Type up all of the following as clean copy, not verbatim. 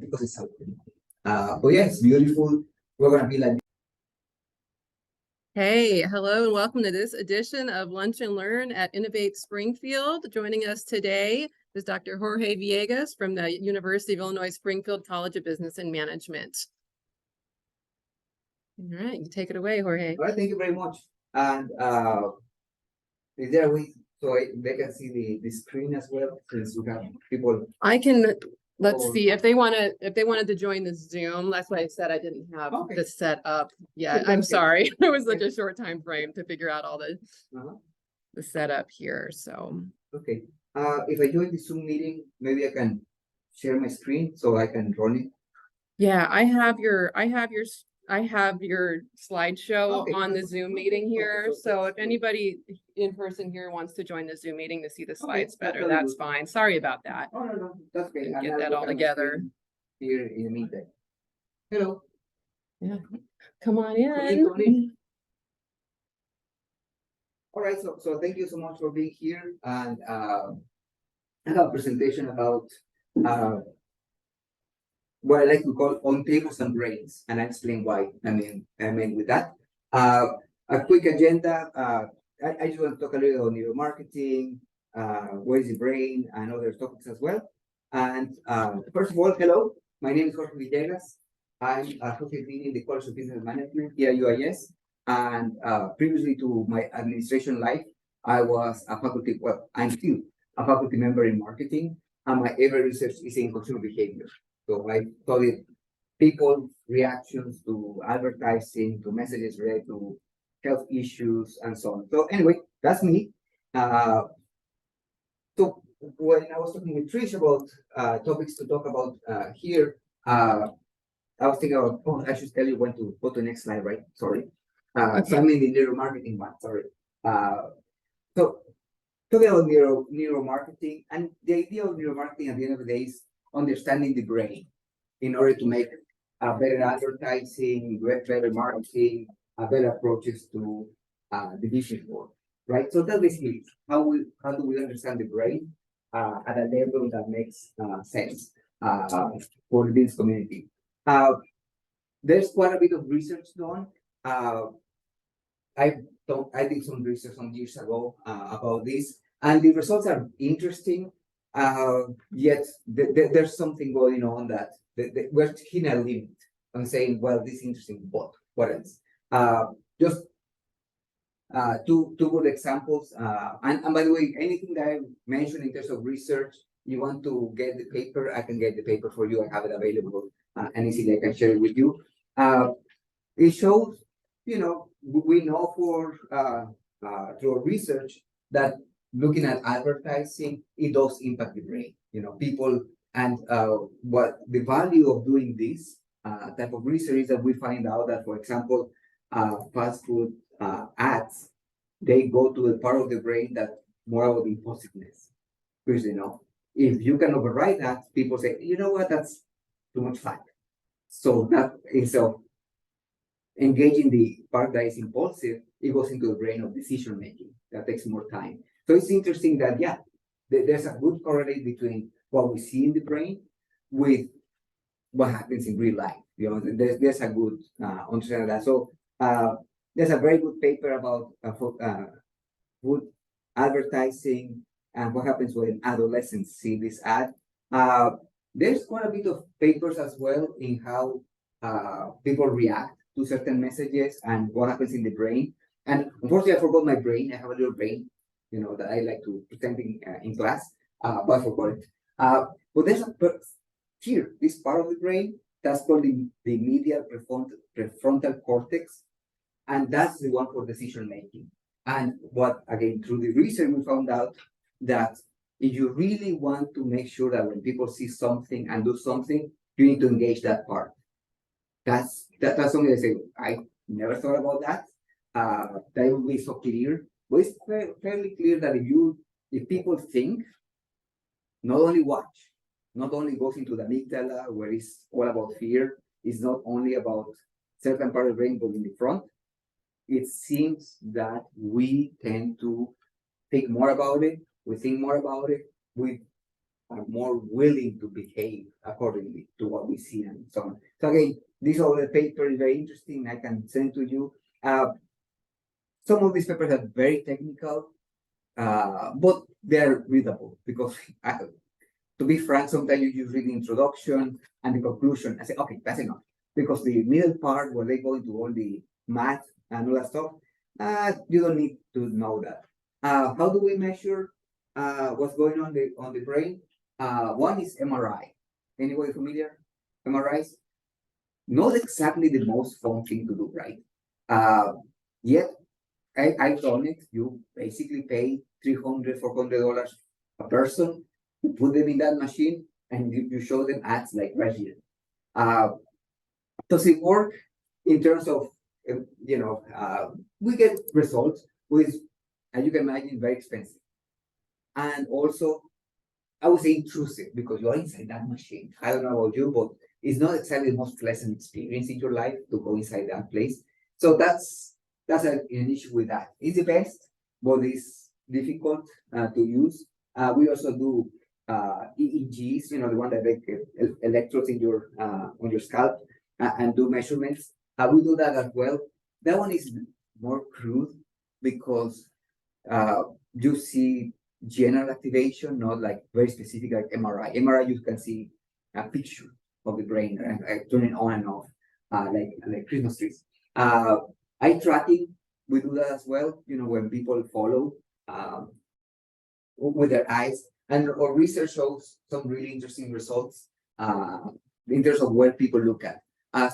because it's helpful. But yeah, it's beautiful. We're gonna be like. Hey, hello, and welcome to this edition of Lunch and Learn at Innovate Springfield. Joining us today is Dr. Jorge Villegas from the University of Illinois Springfield College of Business and Management. All right, you take it away, Jorge. All right, thank you very much. And is there a way so they can see the screen as well, since we have people? I can. Let's see if they wanted to join the Zoom. That's why I said I didn't have this set up yet. I'm sorry. It was such a short time frame to figure out all the setup here. So okay. If I join the Zoom meeting, maybe I can share my screen so I can run it. Yeah, I have your slideshow on the Zoom meeting here. So if anybody in person here wants to join the Zoom meeting to see the slides better, that's fine. Sorry about that. Oh, no, that's okay. Get that all together. Here in the meantime. Hello. Yeah, come on in. All right, so thank you so much for being here, and I have a presentation about what I like to call on tables and brains, and I explain why. I mean with that. A quick agenda. I just want to talk a little on neuromarketing, what is the brain, and other topics as well. And first of all, hello, my name is Jorge Villegas. I'm a faculty dean in the College of Business Management here at UIS. And previously to my administration life, I was a faculty, well, I'm still a faculty member in marketing, and my area research is in consumer behavior. So I studied people's reactions to advertising, to messages related to health issues, and so on. So anyway, that's me. So when I was talking with Trish about topics to talk about here, I was thinking about, oh, I should tell you when to go to the next slide, right? Sorry. So I'm in the neuromarketing one, sorry. So talking about neuromarketing, and the idea of neuromarketing at the end of the day is understanding the brain in order to make better advertising, better marketing, better approaches to the business world, right? So that basically how do we understand the brain at a level that makes sense for the business community. There's quite a bit of research done. I did some research some years ago about this, and the results are interesting. Yet there's something going on that we're hitting a limit and saying, well, this is interesting, but what else? Just two good examples. And by the way, anything that I mentioned in terms of research, you want to get the paper, I can get the paper for you. I have it available, and easily I can share it with you. It shows, we know for through our research that looking at advertising, it does impact the brain. People, and what the value of doing this type of research is that we find out that, for example, fast food ads, they go to the part of the brain that more about impulsiveness. Because if you can override that, people say, you know what, that's too much fat. So that instead of engaging the part that is impulsive, it goes into the brain of decision making. That takes more time. So it's interesting that there's a good correlate between what we see in the brain with what happens in real life. There's a good understanding of that. So there's a very good paper about food advertising and what happens when adolescents see this ad. There's quite a bit of papers as well in how people react to certain messages and what happens in the brain. And unfortunately, I forgot my brain. I have a little brain, that I like to pretend in class, but I forgot it. But there's here, this part of the brain, that's called the medial prefrontal cortex, and that's the one for decision making. And again, through the research, we found out that if you really want to make sure that when people see something and do something, you need to engage that part. That's something I say, I never thought about that. That would be so clear. But it's fairly clear that if people think, not only watch, not only goes into the amygdala, where it's all about fear, it's not only about certain part of the brain, but in the front, it seems that we tend to think more about it, we think more about it, we are more willing to behave accordingly to what we see and so on. So again, this other paper is very interesting. I can send to you. Some of these papers are very technical, but they're readable because, to be frank, sometimes you just read the introduction and the conclusion and say, okay, that's enough. Because the middle part where they go into all the math and all that stuff, you don't need to know that. How do we measure what's going on the brain? One is MRI. Anybody familiar? MRIs? Not exactly the most fun thing to do, right? Yet I've done it. You basically pay $300, $400 a person to put them in that machine, and you show them ads like right here. Does it work in terms of, we get results with, as you can imagine, very expensive. And also, I would say intrusive because you're inside that machine. I don't know about you, but it's not exactly the most pleasant experience in your life to go inside that place. So that's an issue with that. It's the best, but it's difficult to use. We also do EEGs, the one that make electrodes in your on your scalp and do measurements. We do that as well. That one is more crude because you see general activation, not like very specific like MRI. MRI, you can see a picture of the brain and turning on and off, like Christmas trees. Eye tracking, we do that as well. When people follow with their eyes, and our research shows some really interesting results in terms of where people look at.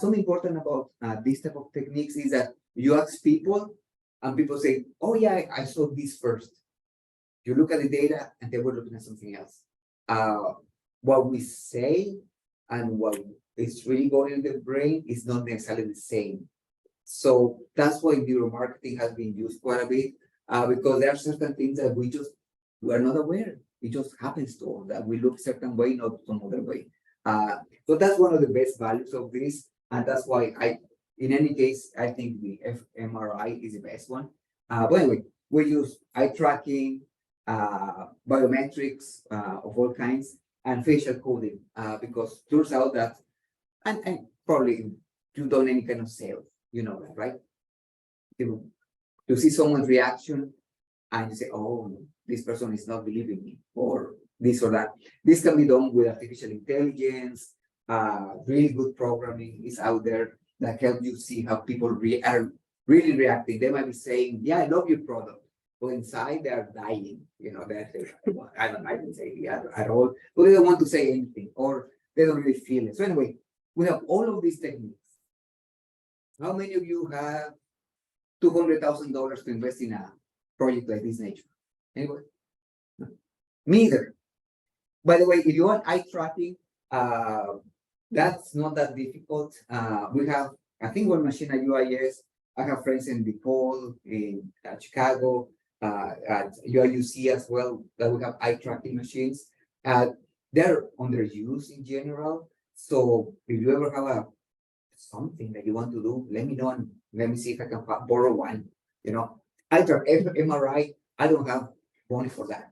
Something important about this type of techniques is that you ask people, and people say, "Oh yeah, I saw this first." You look at the data, and they were looking at something else. What we say and what is really going in the brain is not necessarily the same. So that's why neuromarketing has been used quite a bit, because there are certain things that we're not aware. It just happens to us that we look a certain way, not some other way. So that's one of the best values of this, and that's why in any case, I think the fMRI is the best one. But anyway, we use eye tracking, biometrics of all kinds, and facial coding, because it turns out that, and probably you've done any kind of sales, you know that, right? You see someone's reaction and you say, oh, this person is not believing me, or this or that. This can be done with artificial intelligence. Really good programming is out there that help you see how people are really reacting. They might be saying, yeah, I love your product. But inside they're dying, I didn't say yeah at all, but they don't want to say anything, or they don't really feel it. So anyway, we have all of these techniques. How many of you have $200,000 to invest in a project like this nature? Anybody? No. Me either. By the way, if you want eye tracking, that's not that difficult. We have, I think, one machine at UIS. I have friends in DePaul, in Chicago, at UIUC as well, that we have eye tracking machines. They're underused in general. So if you ever have something that you want to do, let me know and let me see if I can borrow one. I track MRI. I don't have money for that,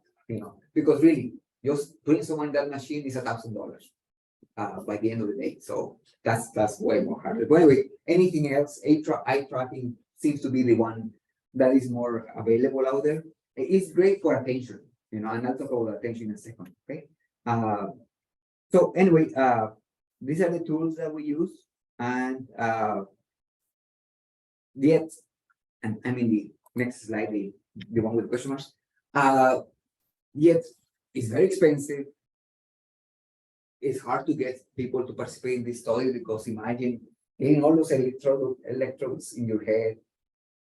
because really, just putting someone in that machine is $1,000 by the end of the day. So that's way more harder. But anyway, anything else, eye tracking seems to be the one that is more available out there. It's great for attention, and I'll talk about attention in a second. Okay. So anyway, these are the tools that we use, and yet, and I mean the next slide, the one with the question marks. Yet it's very expensive. It's hard to get people to participate in this study because imagine getting all those electrodes in your head.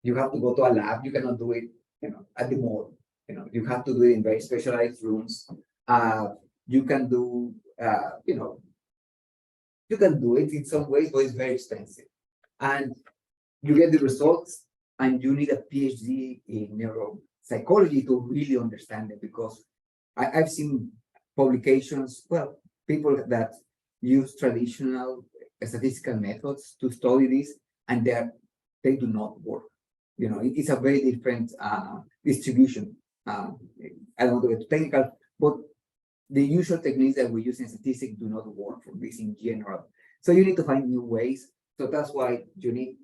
You have to go to a lab. You cannot do it, at the mall. You have to do it in very specialized rooms. You can do, you can do it in some ways, but it's very expensive. And you get the results, and you need a PhD in neuropsychology to really understand it, because I've seen publications, people that use traditional statistical methods to study this, and they do not work. It's a very different distribution. I don't want to get too technical, but the usual techniques that we use in statistics do not work for this in general. So you need to find new ways. So that's why you need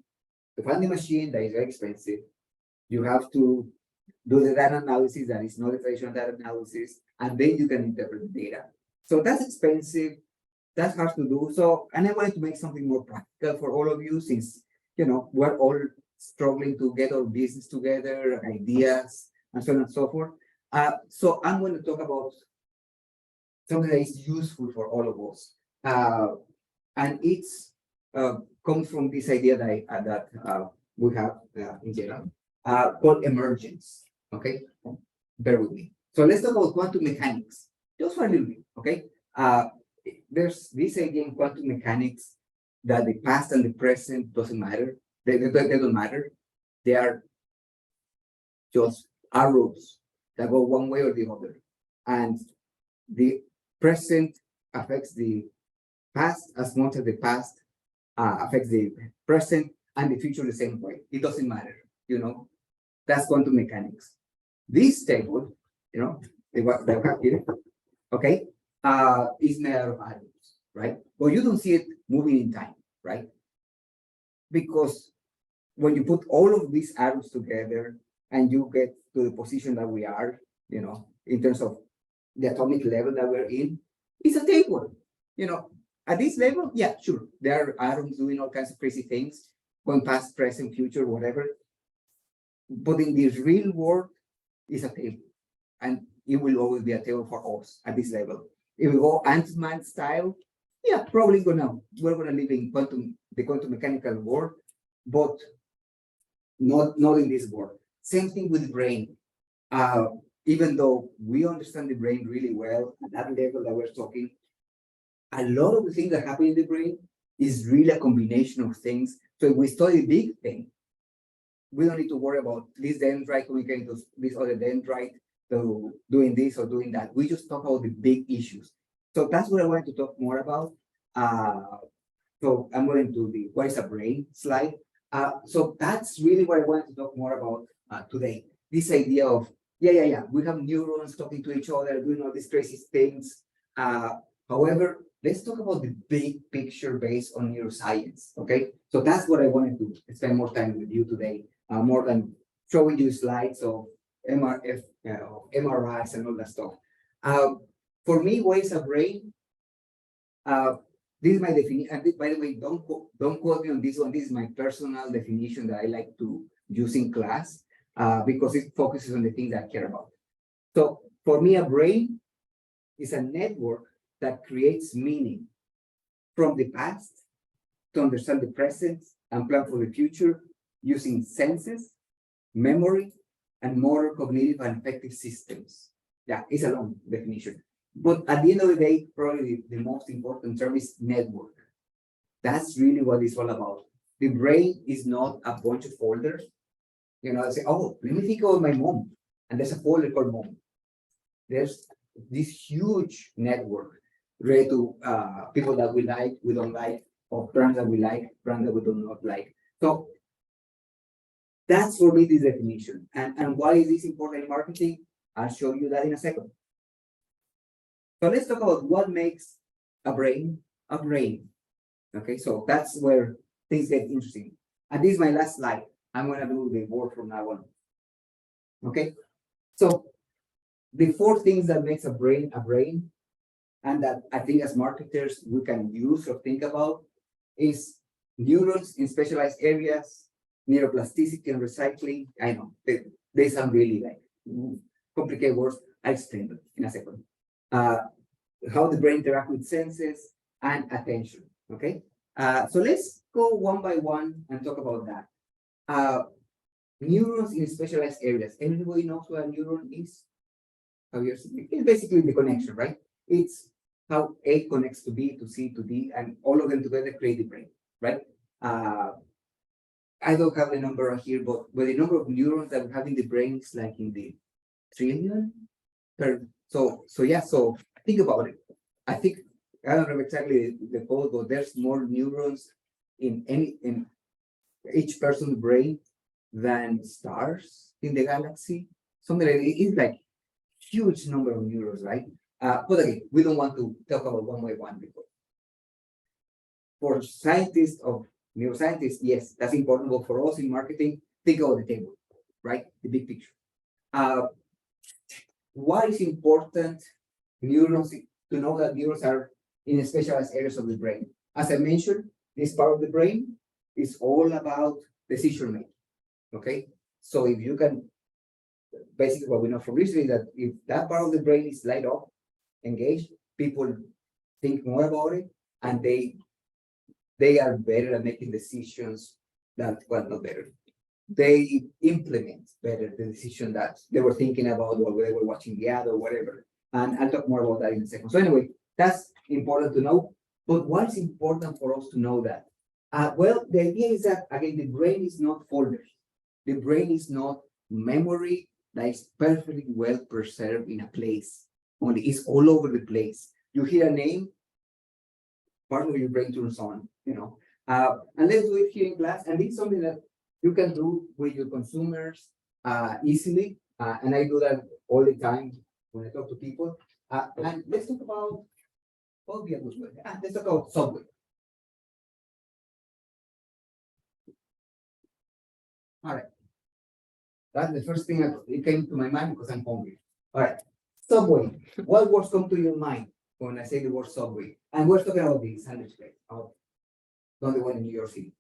to find the machine that is very expensive. You have to do the data analysis that is not a traditional data analysis, and then you can interpret the data. So that's expensive. That's hard to do. So, and I wanted to make something more practical for all of you, since we're all struggling to get our business together, ideas, and so on and so forth. So I'm going to talk about something that is useful for all of us, and it's comes from this idea that we have in general called emergence. Okay, bear with me. So let's talk about quantum mechanics just for a little bit. Okay, there's this idea in quantum mechanics that the past and the present doesn't matter. They don't matter. They are just arrows that go one way or the other, and the present affects the past as much as the past affects the present, and the future the same way. It doesn't matter. That's quantum mechanics. This table, that we have here, okay, is made out of atoms, right? But you don't see it moving in time, right? Because when you put all of these atoms together and you get to the position that we are, in terms of the atomic level that we're in, it's a table. At this level, yeah, sure, there are atoms doing all kinds of crazy things, going past, present, future, whatever. But in the real world, it's a table, and it will always be a table for us at this level. If we go Ant-Man style, yeah, probably we're gonna live in the quantum mechanical world, but not in this world. Same thing with the brain. Even though we understand the brain really well at that level that we're talking, a lot of the things that happen in the brain is really a combination of things. So if we study the big thing, we don't need to worry about this dendrite communicating to this other dendrite, to doing this or doing that. We just talk about the big issues. So that's what I wanted to talk more about. So I'm going to the what is a brain slide. So that's really what I wanted to talk more about today. This idea of, we have neurons talking to each other, doing all these crazy things. However, let's talk about the big picture based on neuroscience, okay? So that's what I wanted to spend more time with you today, more than showing you slides of MRIs and all that stuff. For me, what is a brain? This is my definition. And by the way, don't quote me on this one. This is my personal definition that I like to use in class because it focuses on the things that I care about. So for me, a brain is a network that creates meaning from the past to understand the present and plan for the future using senses, memory, and motor, cognitive, and affective systems. Yeah, it's a long definition. But at the end of the day, probably the most important term is network. That's really what it's all about. The brain is not a bunch of folders. I say, oh, let me think about my mom. And there's a folder called mom. There's this huge network related to people that we like, we don't like, or brands that we like, brands that we do not like. So that's for me this definition. And why is this important in marketing? I'll show you that in a second. So let's talk about what makes a brain a brain. Okay, so that's where things get interesting. And this is my last slide. I'm going to do the board from now on. Okay, so the 4 things that makes a brain, and that I think as marketers we can use or think about is neurons in specialized areas, neuroplasticity and recycling. I know they sound really like complicated words. I'll explain them in a second. How the brain interacts with senses and attention. Okay, so let's go one by one and talk about that. Neurons in specialized areas. Everybody knows what a neuron is? It's basically the connection, right? It's how A connects to B, to C, to D, and all of them together create the brain, right? I don't have the number here, but the number of neurons that we have in the brain is like in the trillion. So think about it. I think I don't know exactly the code, but there's more neurons in each person's brain than stars in the galaxy. Something like it's like huge number of neurons, right? But again, we don't want to talk about one by one because for scientists of neuroscientists, yes, that's important. But for us in marketing, think about the table, right? The big picture. Why is important neurons to know that neurons are in specialized areas of the brain? As I mentioned, this part of the brain is all about decision making. Okay, so if you can, basically what we know from research is that if that part of the brain is light up, engaged, people think more about it, and they are better at making decisions than, well, not better. They implement better the decision that they were thinking about while they were watching the ad or whatever. And I'll talk more about that in a second. So anyway, that's important to know. But why is important for us to know that? Well, the idea is that, again, the brain is not folders. The brain is not memory that is perfectly well preserved in a place. Only it's all over the place. You hear a name, part of your brain turns on, and let's do it here in class. And it's something that you can do with your consumers easily. And I do that all the time when I talk to people. And let's talk about, let's talk about Subway. All right. That's the first thing that it came to my mind because I'm hungry. All right. Subway. What words come to your mind when I say the word Subway? And we're talking about the sandwich place, not the one in New York City.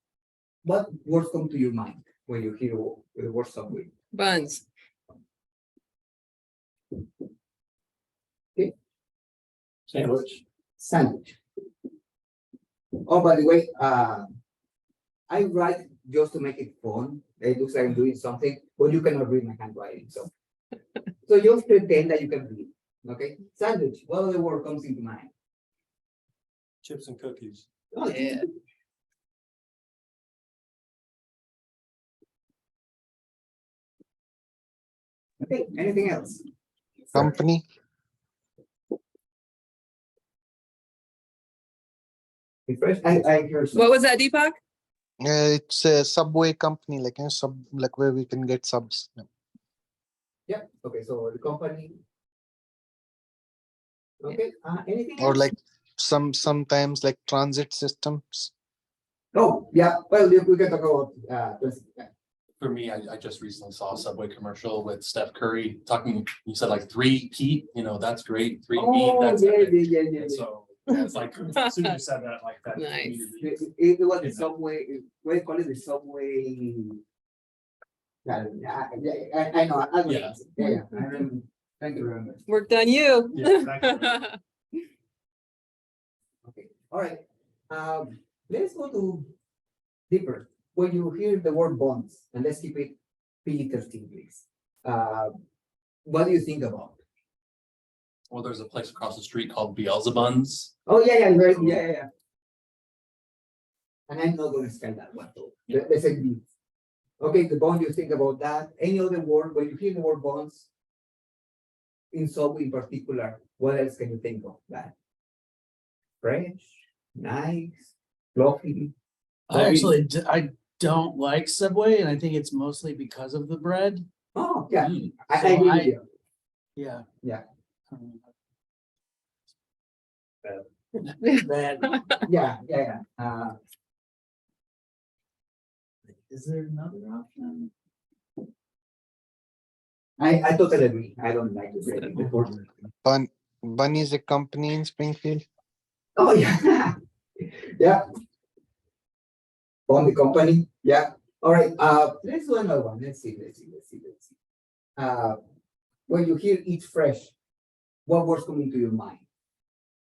What words come to your mind when you hear the word Subway? Buns. Okay. Sandwich. Oh, by the way, I write just to make it fun. It looks like I'm doing something, but you cannot read my handwriting. So just pretend that you can read. Okay. Sandwich. What other word comes into mind? Chips and cookies. Oh, Yeah. Okay. Anything else? Company. First, I heard What was that, Deepak? It's a Subway company, like like where we can get subs. Yeah. Okay. So the company. Okay. Anything Or else? like sometimes like transit systems. Oh, yeah. Well, we can talk about For me, I just recently saw a Subway commercial with Steph Curry talking, you said like 3-peat, that's great. 3-peat, Oh, that's yeah, epic. yeah. And so it's like, as soon as you said that, like that. Nice. immediately- It was the Subway. What do you call it? The Subway. Yeah, I know. Yeah. Yeah. I remember. Thank you very much. Worked on you. Yeah, exactly. Okay. All right. Let's go to deeper. When you hear the word bonds, and let's keep it PG-13, please. What do you think about? Well, there's a place across the street called Beelzebub's. Oh, yeah. And I'm not going to spell that one though. Let's say B. Okay, the bond, you think about that. Any other word, when you hear the word bonds, in Subway in particular, what else can you think of that? Fresh, nice, fluffy. I don't like Subway, and I think it's mostly because of the bread. Oh, yeah. Mm. I So agree with you. Yeah. Yeah. Bad. Yeah. Is there another option? I totally agree. I don't like the bread. The pork. Bun is a company in Springfield. Oh, yeah. Yeah. On the company. Yeah. All right. Let's do another one. Let's see. When you hear eat fresh, what words come into your mind?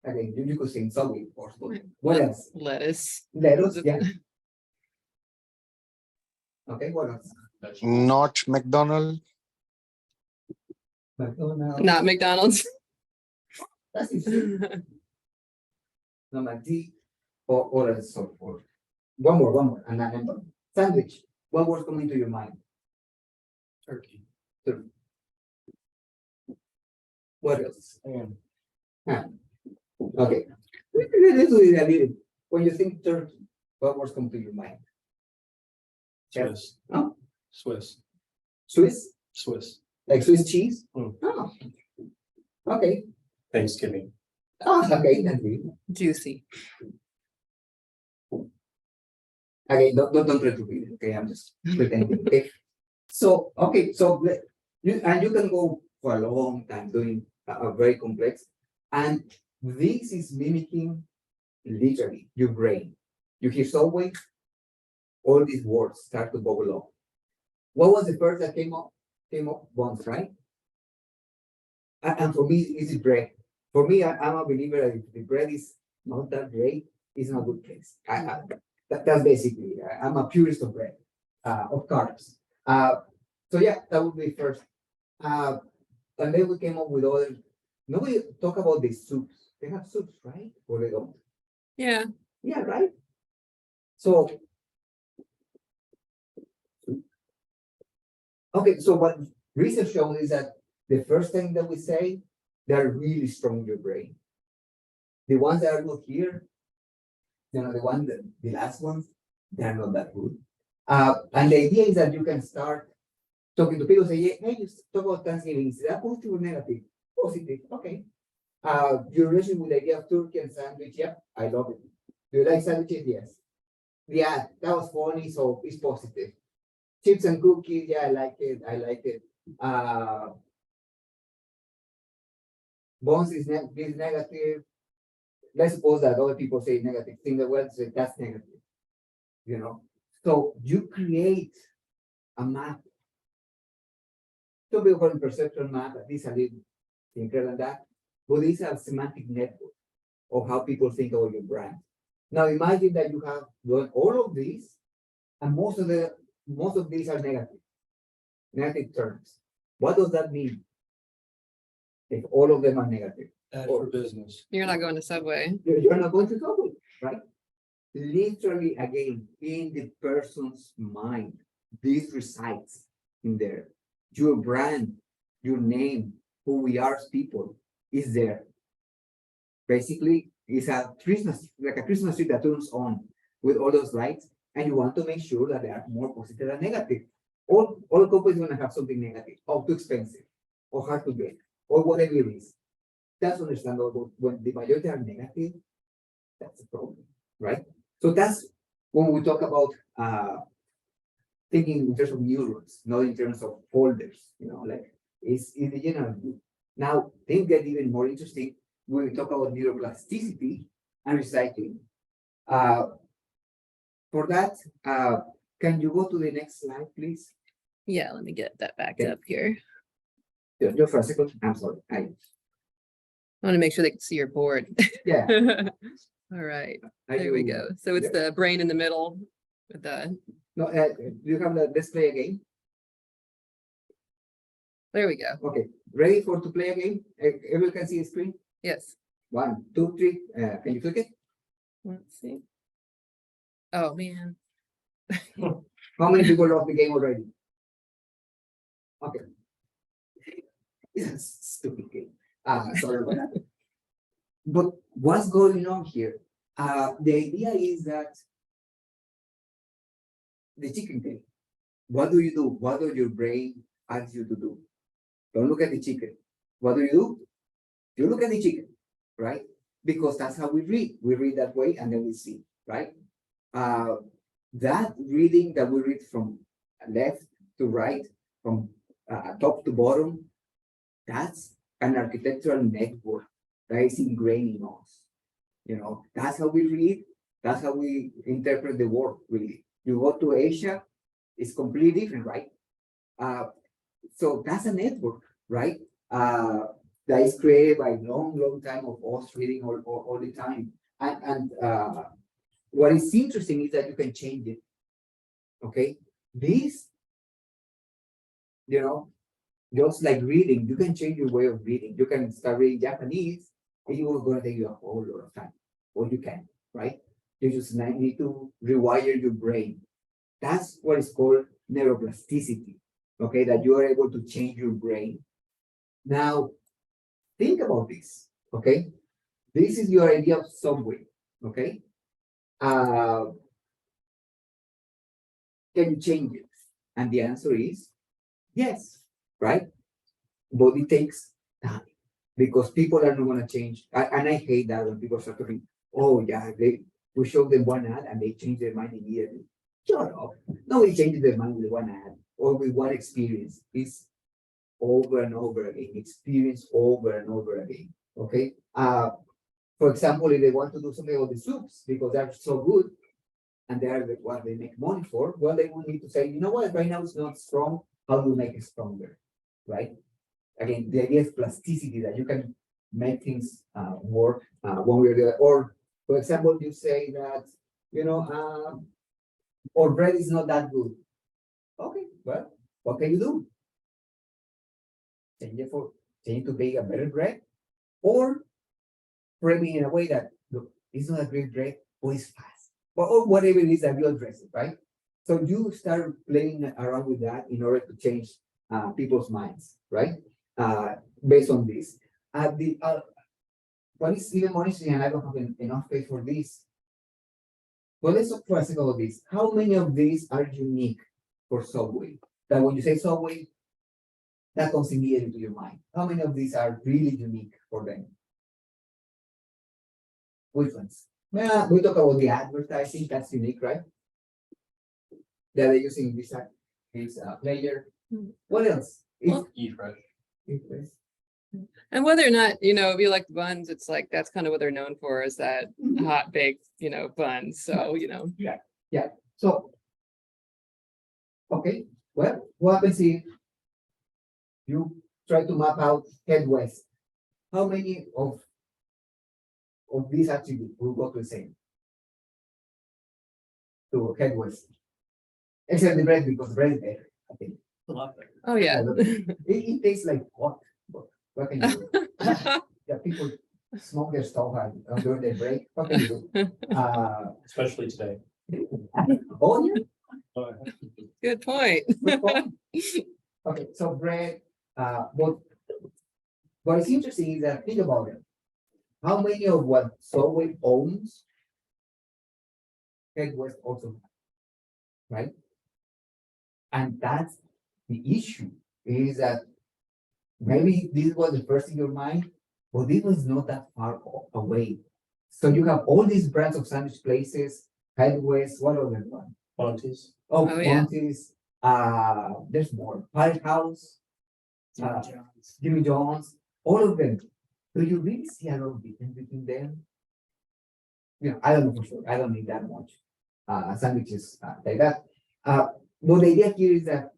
Again, you could say Subway, of course, but what else? Lettuce. Lettuce, yeah. Okay, what else? Vegetables. Not McDonald's. McDonald's. Not McDonald's. That's interesting. No, McD or a sort of. One more, and then I'm done. Sandwich. What words come into your mind? Turkey. What else? Ham. Okay. Let's do it a little. When you think turkey, what words come to your mind? Swiss. Oh. Swiss. Swiss? Swiss. Like Swiss cheese? Mm. Oh. Okay. Thanksgiving. Oh, okay, that's it. Juicy. Okay, don't try to read it. Okay, I'm just pretending. Okay. So you can go for a long time doing a very complex, and this is mimicking literally your brain. You hear subway, all these words start to bubble up. What was the first that came up? Once, right? And for me, it's bread. For me, I'm a believer that if the bread is not that great, it's not a good place. That's basically, I'm a purist of bread, of carbs. So yeah, that would be first. And then we came up with other, nobody talk about the soups. They have soups, right? Or they don't? Yeah. Yeah, right? So, okay, so what research shows is that the first thing that we say, they're really strong in your brain. The ones that are not here, the last ones, they're not that good. And the idea is that you can start talking to people, say, hey, you talk about Thanksgiving. Is that positive or negative? Positive, okay. Your relationship with the idea of turkey and sandwich, yep, I love it. Do you like sandwiches? Yes. Yeah, that was funny, so it's positive. Chips and cookies, yeah, I like it. Bones is negative. Let's suppose that other people say negative thing that well say that's negative. So you create a map. Some people call it perception map, at least a little simpler than that. But it's a semantic network of how people think about your brand. Now imagine that you have done all of these, and most of these are negative terms. What does that mean? If all of them are negative, Bad for business. You're not going to Subway. you're not going to trouble, right? Literally, again, in the person's mind, this resides in there. Your brand, your name, who we are as people is there. Basically, it's a Christmas tree that turns on with all those lights, and you want to make sure that they are more positive than negative. All companies are going to have something negative, or too expensive, or hard to get, or whatever it is. That's understandable. When the majority are negative, that's a problem, right? So that's when we talk about thinking in terms of neurons, not in terms of folders, like it's in the general view. Now, things get even more interesting when we talk about neuroplasticity and recycling. For that, can you go to the next slide, please? Yeah, let me get that back Okay. up here. Just for a second. I'm sorry. I want to make sure they can see your board. Yeah. All right, Are there we you- go. So it's the brain in the middle with the, No, do you have the display again? there we go. Okay, ready to play a game? Everyone can see the screen? Yes. 1, 2, 3. Can you click it? Let's see. Oh, man. How many people lost the game already? Okay. It's a stupid game. Sorry about that. But what's going on here? The idea is that the chicken thing. What do you do? What does your brain asks you to do? Don't look at the chicken. What do? You look at the chicken, right? Because that's how we read. We read that way and then we see, right? That reading that we read from left to right, from top to bottom, that's an architectural network that is ingrained in us. That's how we read, that's how we interpret the world, really. You go to Asia, it's completely different, right? So that's a network, right? That is created by long time of us reading all the time. And what is interesting is that you can change it. Okay, this, just like reading, you can change your way of reading. You can start reading Japanese, and it will going to take you a whole lot of time. Or you can, right? You just need to rewire your brain. That's what is called neuroplasticity. Okay, that you are able to change your brain. Now, think about this. Okay, this is your idea of Subway. Okay, can you change it? And the answer is yes, right? But it takes time. because people are not going to change. And I hate that when people start talking, oh yeah, we show them one ad and they change their mind immediately. Shut up. Nobody changes their mind with one ad or with one experience. It's over and over again, experience over and over again. Okay. For example, if they want to do something with the soups because they're so good and they are what they make money for, well, they will need to say, you know what, right now it's not strong. How do we make it stronger? Right? Again, the idea is plasticity, that you can make things work one way or the other. Or, for example, you say that, or bread is not that good. Okay, well, what can you do? Change to make a better bread, or frame it in a way that, look, it's not a great bread, but it's fast. Or whatever it is that you address it, right? So you start playing around with that in order to change people's minds, right? Based on this. What is even more interesting, and I don't have enough space for this. Well, let's talk for a second about this. How many of these are unique for Subway? That when you say Subway, that comes immediately to your mind. How many of these are really unique for them? Which ones? Yeah, we talk about the advertising, that's unique, right? That they're using this player. What else? Well, eFresh. And whether or not, if you like the buns, it's like, that's kind of what they're known for, is that hot baked, buns. So, Yeah. So, okay. Well, what happens if you try to map out head west? How many of these attributes will go to the same? To head west. Except the bread, because bread is better, I think. A lot better. oh yeah. It tastes like what? What can you do? Yeah, people smoke their stove during their break. What can you do? Especially today. Oh, yeah. Good point. Good point. Okay, so bread, what is interesting is that, think about it. How many of what Subway owns, Head West also has, right? And that's the issue, is that maybe this was the first in your mind, but this was not that far away. So you have all these brands of sandwich places, Head West, what other one? Monty's. Oh, Oh, yeah. Monty's, there's more, Pirate House, Jimmy John's, all of them. Do you really see a lot of difference between them? I don't know for sure. I don't need that much sandwiches like that. But the idea here is that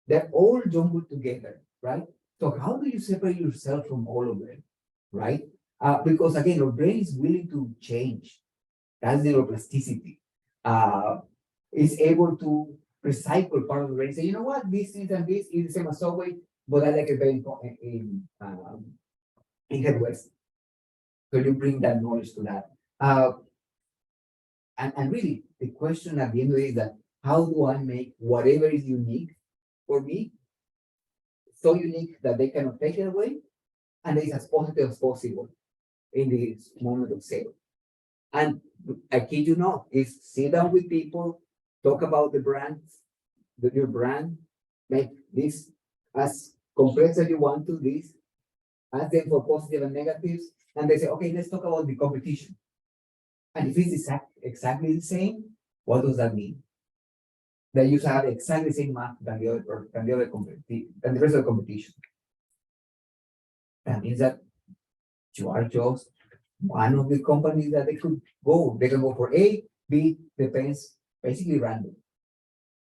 they're all jumbled together, right? So how do you separate yourself from all of them, right? Because again, your brain is willing to change. That's neuroplasticity. It's able to recycle part of the brain. Say, you know what, this is and this is the same as Subway, but I like it very in Head West. So you bring that knowledge to that. And really, the question at the end of the day is that, how do I make whatever is unique for me so unique that they cannot take it away, and it's as positive as possible in this moment of sale? And I kid you not, is sit down with people, talk about the brands, your brand, make this as complex as you want to this, ask them for positive and negatives, and they say, okay, let's talk about the competition. And if it's exactly the same, what does that mean? That you have exactly the same math than the rest of the competition. That means that you are just one of the companies that they could go. They can go for A, B, depends, basically random.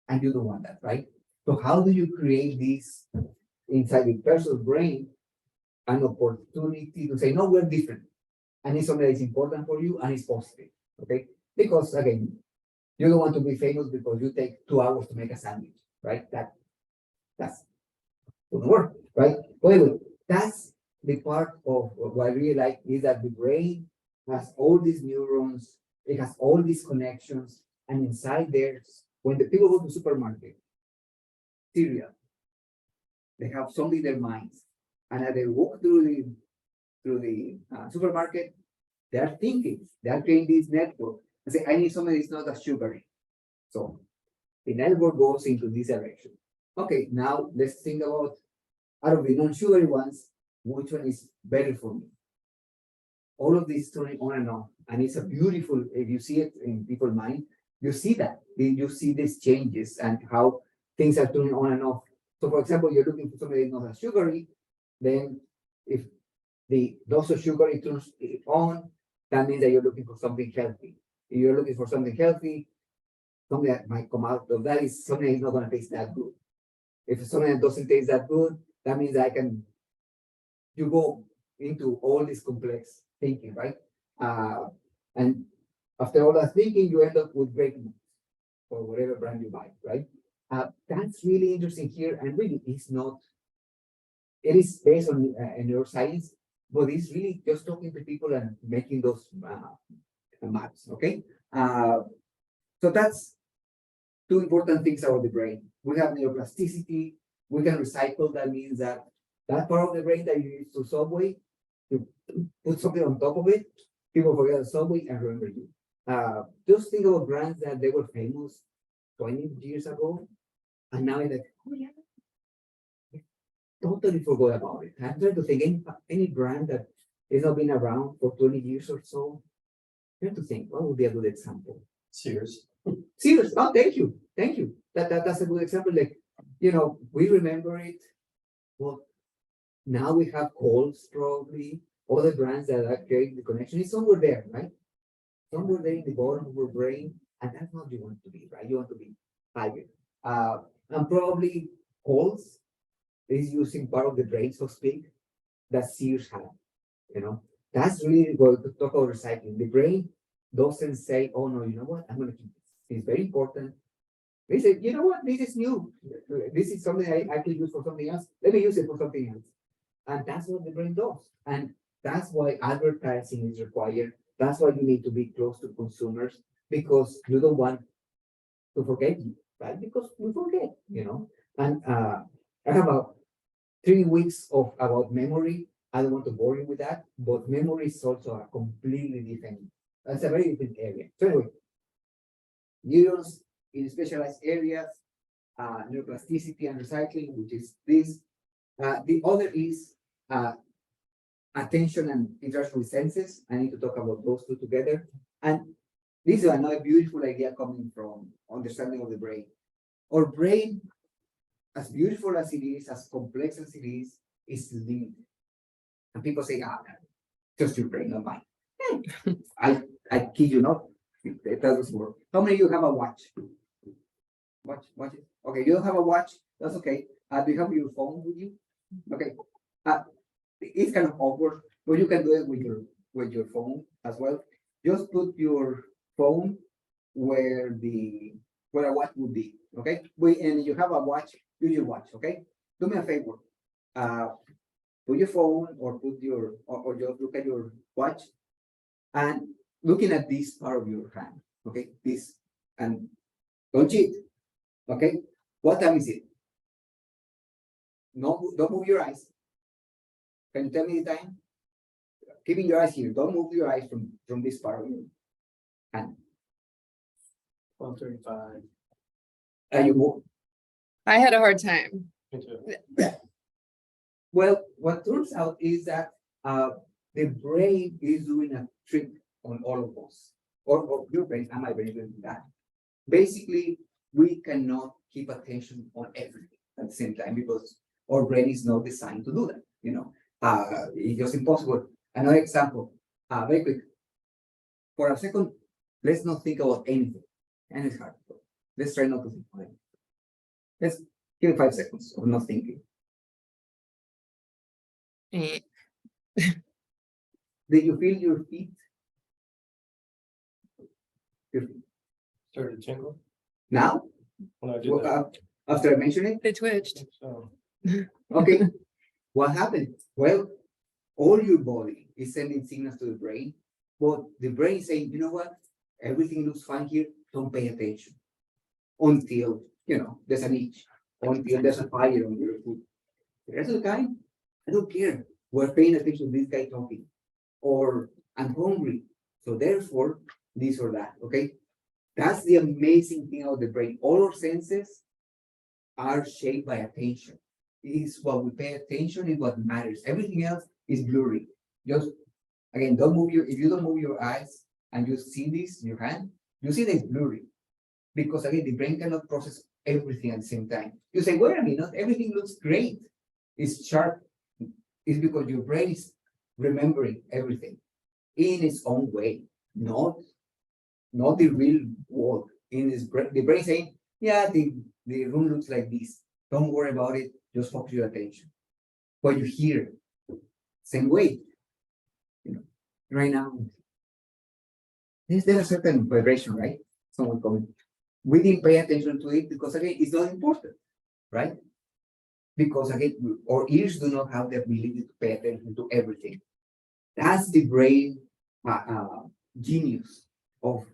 And you don't want that, right? So how do you create this inside the person's brain, an opportunity to say, no, we're different. And it's something that is important for you and it's positive, okay? Because again, you don't want to be famous because you take 2 hours to make a sandwich, right? That's doesn't work, right? But anyway, that's the part of what I really like, is that the brain has all these neurons, it has all these connections, and inside there, when the people go to the supermarket, cereal, they have something in their minds, and as they walk through the supermarket, they are thinking, they are creating this network, and say, I need something that's not as sugary. So the network goes into this direction. Okay, now let's think about, out of the non-sugary ones, which one is better for me. All of this turning on and off, and it's a beautiful. If you see it in people's mind, you see that. You see these changes and how things are turning on and off. So, for example, you're looking for something that's not as sugary, then if the dose of sugar it turns it on, that means that you're looking for something healthy. If you're looking for something healthy, something that might come out of that is something that's not going to taste that good. If it's something that doesn't taste that good, that means you go into all this complex thinking, right? And after all that thinking, you end up with great moods for whatever brand you buy, right? That's really interesting here, and really it's not. It is based on neuroscience, but it's really just talking to people and making those maps, okay? So that's two important things about the brain. We have neuroplasticity. We can recycle. That means that part of the brain that you use to subway, you put something on top of it, people forget the subway and remember you. Just think about brands that they were famous 20 years ago, and now it's like, oh yeah, totally forgot about it. I'm trying to think any brand that has not been around for 20 years or so. You have to think, what would be a good example? Sears. Sears. Oh, thank you. Thank you. That's a good example. Like, we remember it. Well, now we have Kohl's probably, other brands that are creating the connection. It's somewhere there, right? Somewhere there in the bottom of our brain. And that's what you want to be, right? You want to be higher. And probably Kohl's is using part of the brain, so to speak, that Sears had. That's really what to talk about recycling. The brain doesn't say, oh no, you know what? I'm going to keep this. It's very important. They say, you know what? This is new. This is something I can use for something else. Let me use it for something else. And that's what the brain does. And that's why advertising is required. That's why you need to be close to consumers, because you don't want to forget you, right? Because we forget, And I have about 3 weeks about memory. I don't want to bore you with that, but memory is also a completely different. That's a very different area. So anyway, neurons in specialized areas, neuroplasticity and recycling, which is this. The other is attention and interaction with senses. I need to talk about those two together. And this is another beautiful idea coming from understanding of the brain. Our brain, as beautiful as it is, as complex as it is limited. And people say, just your brain, not mine. I kid you not. It doesn't work. How many of you have a watch? Watch it. Okay, you don't have a watch. That's okay. Do you have your phone with you? Okay. It's kind of awkward, but you can do it with your phone as well. Just put your phone where a watch would be. Okay. And you have a watch. Use your watch. Okay. Do me a favor. Put your phone or or just look at your watch and looking at this part of your hand. Okay. This, and don't cheat. Okay. What time is it? No, don't move your eyes. Can you tell me the time? Keeping your eyes here. Don't move your eyes from this part of your hand. 12:35. And you move. I had a hard time. Well, what turns out is that the brain is doing a trick on all of us, or your brain and my brain is doing that. Basically, we cannot keep attention on everything at the same time because our brain is not designed to do that. It's just impossible. Another example, very quick. For a second, let's not think about anything. And it's hard. Let's try not to think about anything. Let's give it 5 seconds of not thinking. Eh. Did you feel your feet? Your feet. Started to tingle Now? when I did Well, that. after I mentioned it? They twitched. So, Okay. What happened? Well, all your body is sending signals to the brain, but the brain is saying, you know what? Everything looks fine here. Don't pay attention until, there's an itch, until there's a fire on your foot. The rest of the time, I don't care. We're paying attention to this guy talking, or I'm hungry. So therefore, this or that. Okay. That's the amazing thing about the brain. All our senses are shaped by attention. is what we pay attention, is what matters. Everything else is blurry. Just again, don't move if you don't move your eyes and you see this in your hand, you see that it's blurry. Because again, the brain cannot process everything at the same time. You say, wait a minute, not everything looks great. It's sharp. It's because your brain is remembering everything in its own way, not the real world. In its brain, the brain saying, yeah, the room looks like this. Don't worry about it. Just focus your attention. What you hear, same way. Right now, there's a certain vibration, right? Someone coming. We didn't pay attention to it because again, it's not important, right? Because again, our ears do not have the ability to pay attention to everything. That's the brain genius of.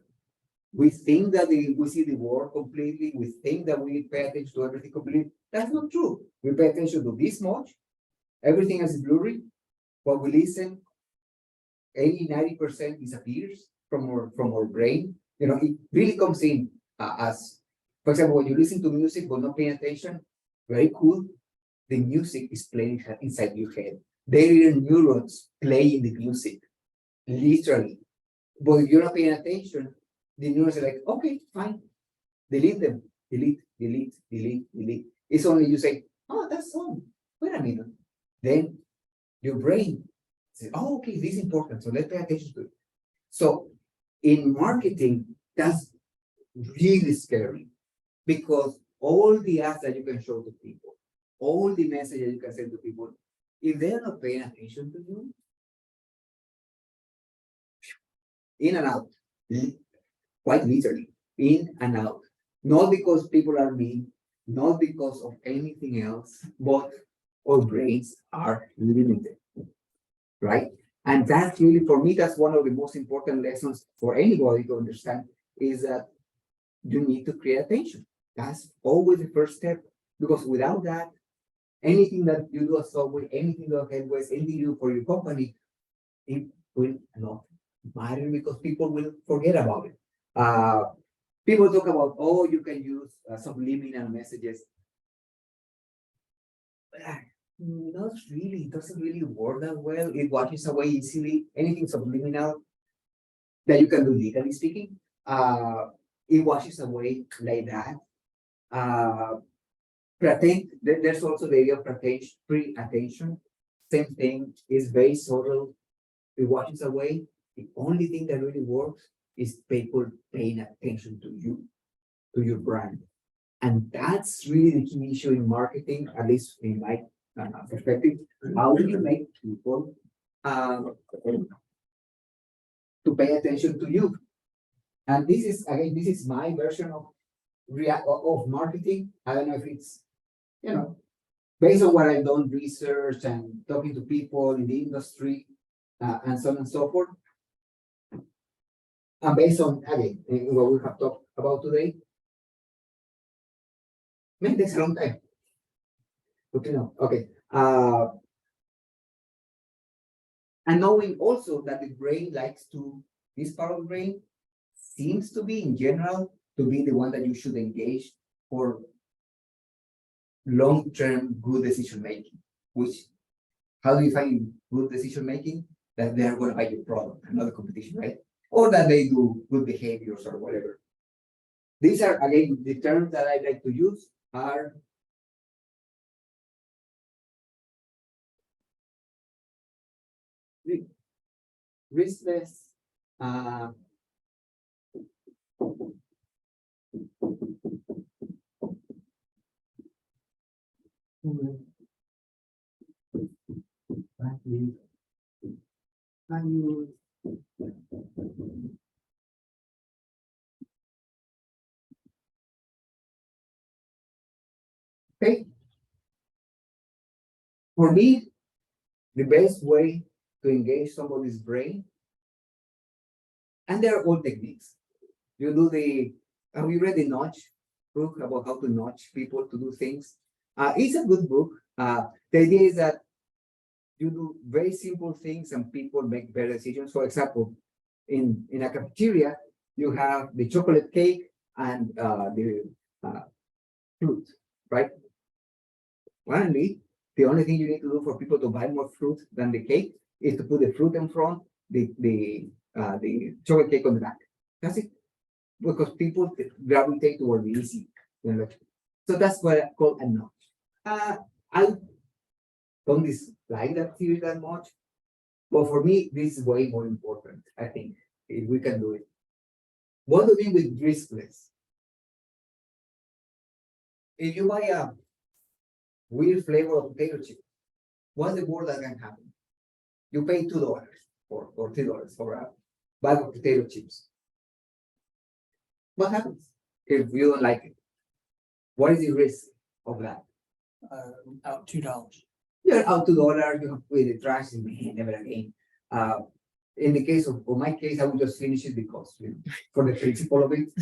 We think that we see the world completely. We think that we pay attention to everything completely. That's not true. We pay attention to this much. Everything else is blurry. What we listen, 80-90% disappears from our brain. It really comes in as, for example, when you listen to music but not paying attention, very cool. The music is playing inside your head. There are neurons playing the music, literally. But if you're not paying attention, the neurons are like, okay, fine. Delete them. Delete, delete, delete, delete. It's only you say, oh, that's song. Wait a minute. Then your brain says, oh, okay, this is important. So let's pay attention to it. So in marketing, that's really scary because all the ads that you can show to people, all the messages you can send to people, if they're not paying attention to you, in and out, quite literally, in and out. Not because people are mean, not because of anything else, but our brains are limited, right? And that's really, for me, that's one of the most important lessons for anybody to understand is that you need to create attention. That's always the first step, because without that, anything that you do as software, anything you do at Headways, anything you do for your company, it will not matter because people will forget about it. People talk about, oh, you can use subliminal messages. But not really, it doesn't really work that well. It washes away easily. Anything subliminal that you can do legally speaking, it washes away like that. There's also the idea of pre-attention. Same thing, is very subtle. It washes away. The only thing that really works is people paying attention to you, to your brand. And that's really the key issue in marketing, at least in my perspective. How do you make people to pay attention to you? And this is my version of marketing. I don't know if it's, based on what I've done research and talking to people in the industry and so on and so forth. And based on, again, what we have talked about today, man, that's a long time. Good to know. Okay. And knowing also that the brain likes to, this part of the brain seems to be, in general, to be the one that you should engage for long-term good decision making. Which, how do you find good decision making? That they are going to buy your product, another competition, right? Or that they do good behaviors or whatever. These are, again, the terms that I like to use are riskless, okay. For me, the best way to engage somebody's brain, and there are all techniques. You do have you read the nudge book about how to nudge people to do things? It's a good book. The idea is that you do very simple things and people make better decisions. For example, in a cafeteria, you have the chocolate cake and the fruit, right? Apparently, the only thing you need to do for people to buy more fruit than the cake is to put the fruit in front, the chocolate cake on the back. That's it. Because people gravitate toward the easy. You know? So that's what I call a notch. I don't dislike that theory that much, but for me, this is way more important. I think if we can do it. What do we mean with riskless? If you buy a weird flavor of potato chip, what's the worst that can happen? You pay $2 or $3 for a bag of potato chips. What happens if you don't like it? What is the risk of that? Out $2. You're out $2, you have to put the trash and never again. In the case of my case, I would just finish it because for the principle of it.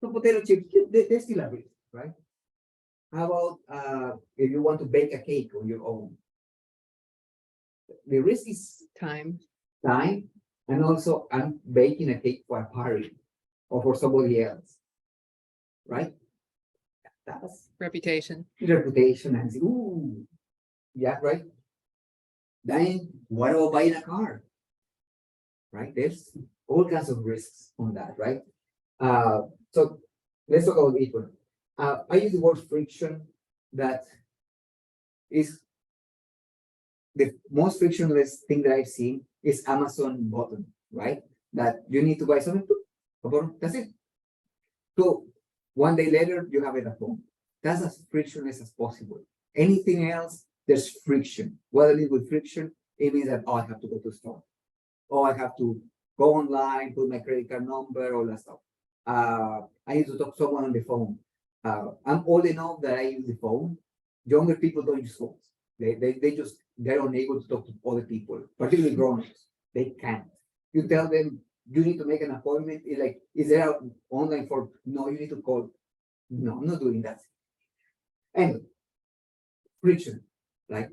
So potato chips, they're still a risk, right? How about if you want to bake a cake on your own? The risk is Time. time, and also I'm baking a cake for a party or for somebody else, right? That's Reputation. reputation and say, ooh, yeah, right. Then what about buying a car? Right? There's all kinds of risks on that, right? So let's talk about each one. I use the word friction. That is the most frictionless thing that I've seen is Amazon button, right? That you need to buy something, that's it. So one day later, you have it at home. That's as frictionless as possible. Anything else, there's friction. What I mean with friction, it means that, oh, I have to go to the store. Oh, I have to go online, put my credit card number, all that stuff. I need to talk to someone on the phone. I'm old enough that I use the phone. Younger people don't use phones. They're unable to talk to other people, particularly grown-ups. They can't. You tell them you need to make an appointment. It's like, is there an online form? No, you need to call. No, I'm not doing that. Anyway, friction, like,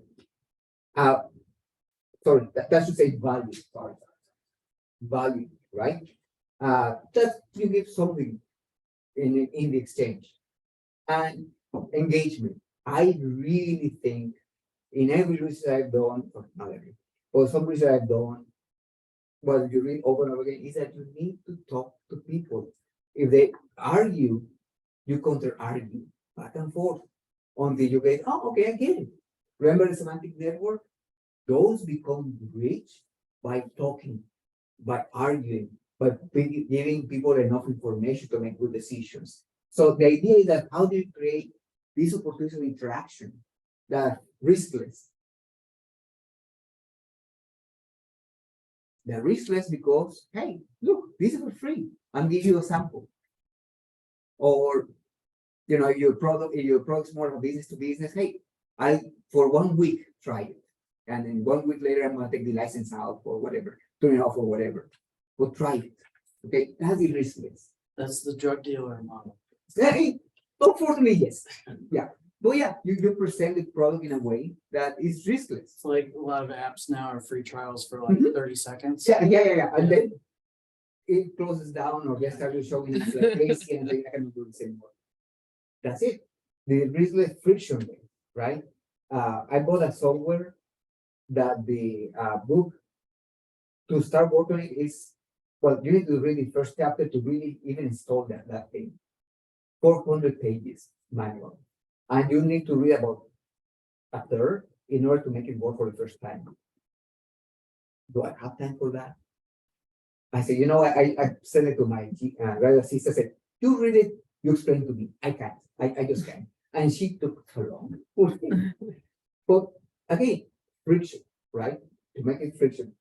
sorry, that should say value. Sorry, value, right? That you give something in the exchange, and engagement. I really think in every research I've done, or some research I've done, what you read over and over again is that you need to talk to people. If they argue, you counter argue back and forth until you get, oh, okay, I get it. Remember the semantic network? Those become rich by talking, by arguing, by giving people enough information to make good decisions. So the idea is that how do you create these opportunities of interaction that are riskless? They're riskless because, hey, look, this is for free. I'll give you a sample. Or, your product's more of a business to business. Hey, I for 1 week try it. And then 1 week later, I'm gonna take the license out or whatever, turn it off or whatever. But try it. Okay, that's the riskless. That's the drug dealer model. Hey, unfortunately, yes. Yeah. But yeah, you present the product in a way that is riskless. It's like a lot of apps now are free trials for like 30 seconds. Yeah. And then it closes down or just started showing it's like crazy and then I cannot do the same work. That's it. The riskless friction, right? I bought a software that the book to start working on it is, well, you need to read the first chapter to really even install that thing. 400 pages manual. And you need to read about a third in order to make it work for the first time. Do I have time for that? I said, I sent it to my brother sister, said, you read it, you explain to me. I can't. I just can't. And she took so long. But again, friction, right? To make it friction.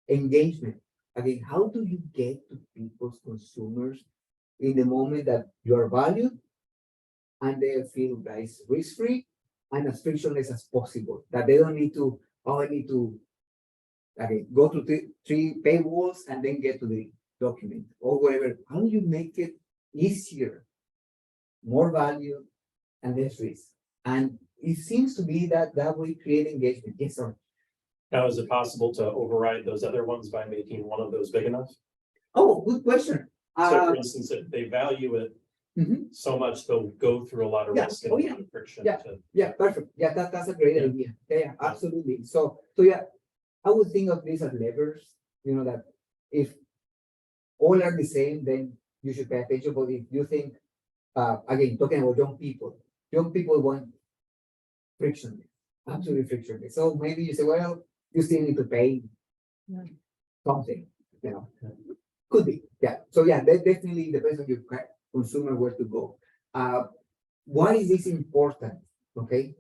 Engagement. Again, how do you get to people's consumers in the moment that you are valued and they feel that it's risk-free and as frictionless as possible, that they don't need to, I need to go to three paywalls and then get to the document or whatever. How do you make it easier, more value, and less risk? And it seems to be that way create engagement. Yes, sir. Now, is it possible to override those other ones by making one of those big enough? Oh, good question. So for instance, if they value it Mhm. so much, they'll go through a lot of Yeah. risk and Oh, a yeah. lot of friction Yeah. to. Yeah, perfect. Yeah, that's a great Yeah. idea. Yeah, absolutely. So yeah, I would think of this as levers, that if all are the same, then you should pay attention. But if you think, again, talking about young people want frictionless, absolutely frictionless. So maybe you say, well, you still need to pay something, could be. Yeah. So yeah, that definitely depends on your consumer where to go. Why is this important? Okay.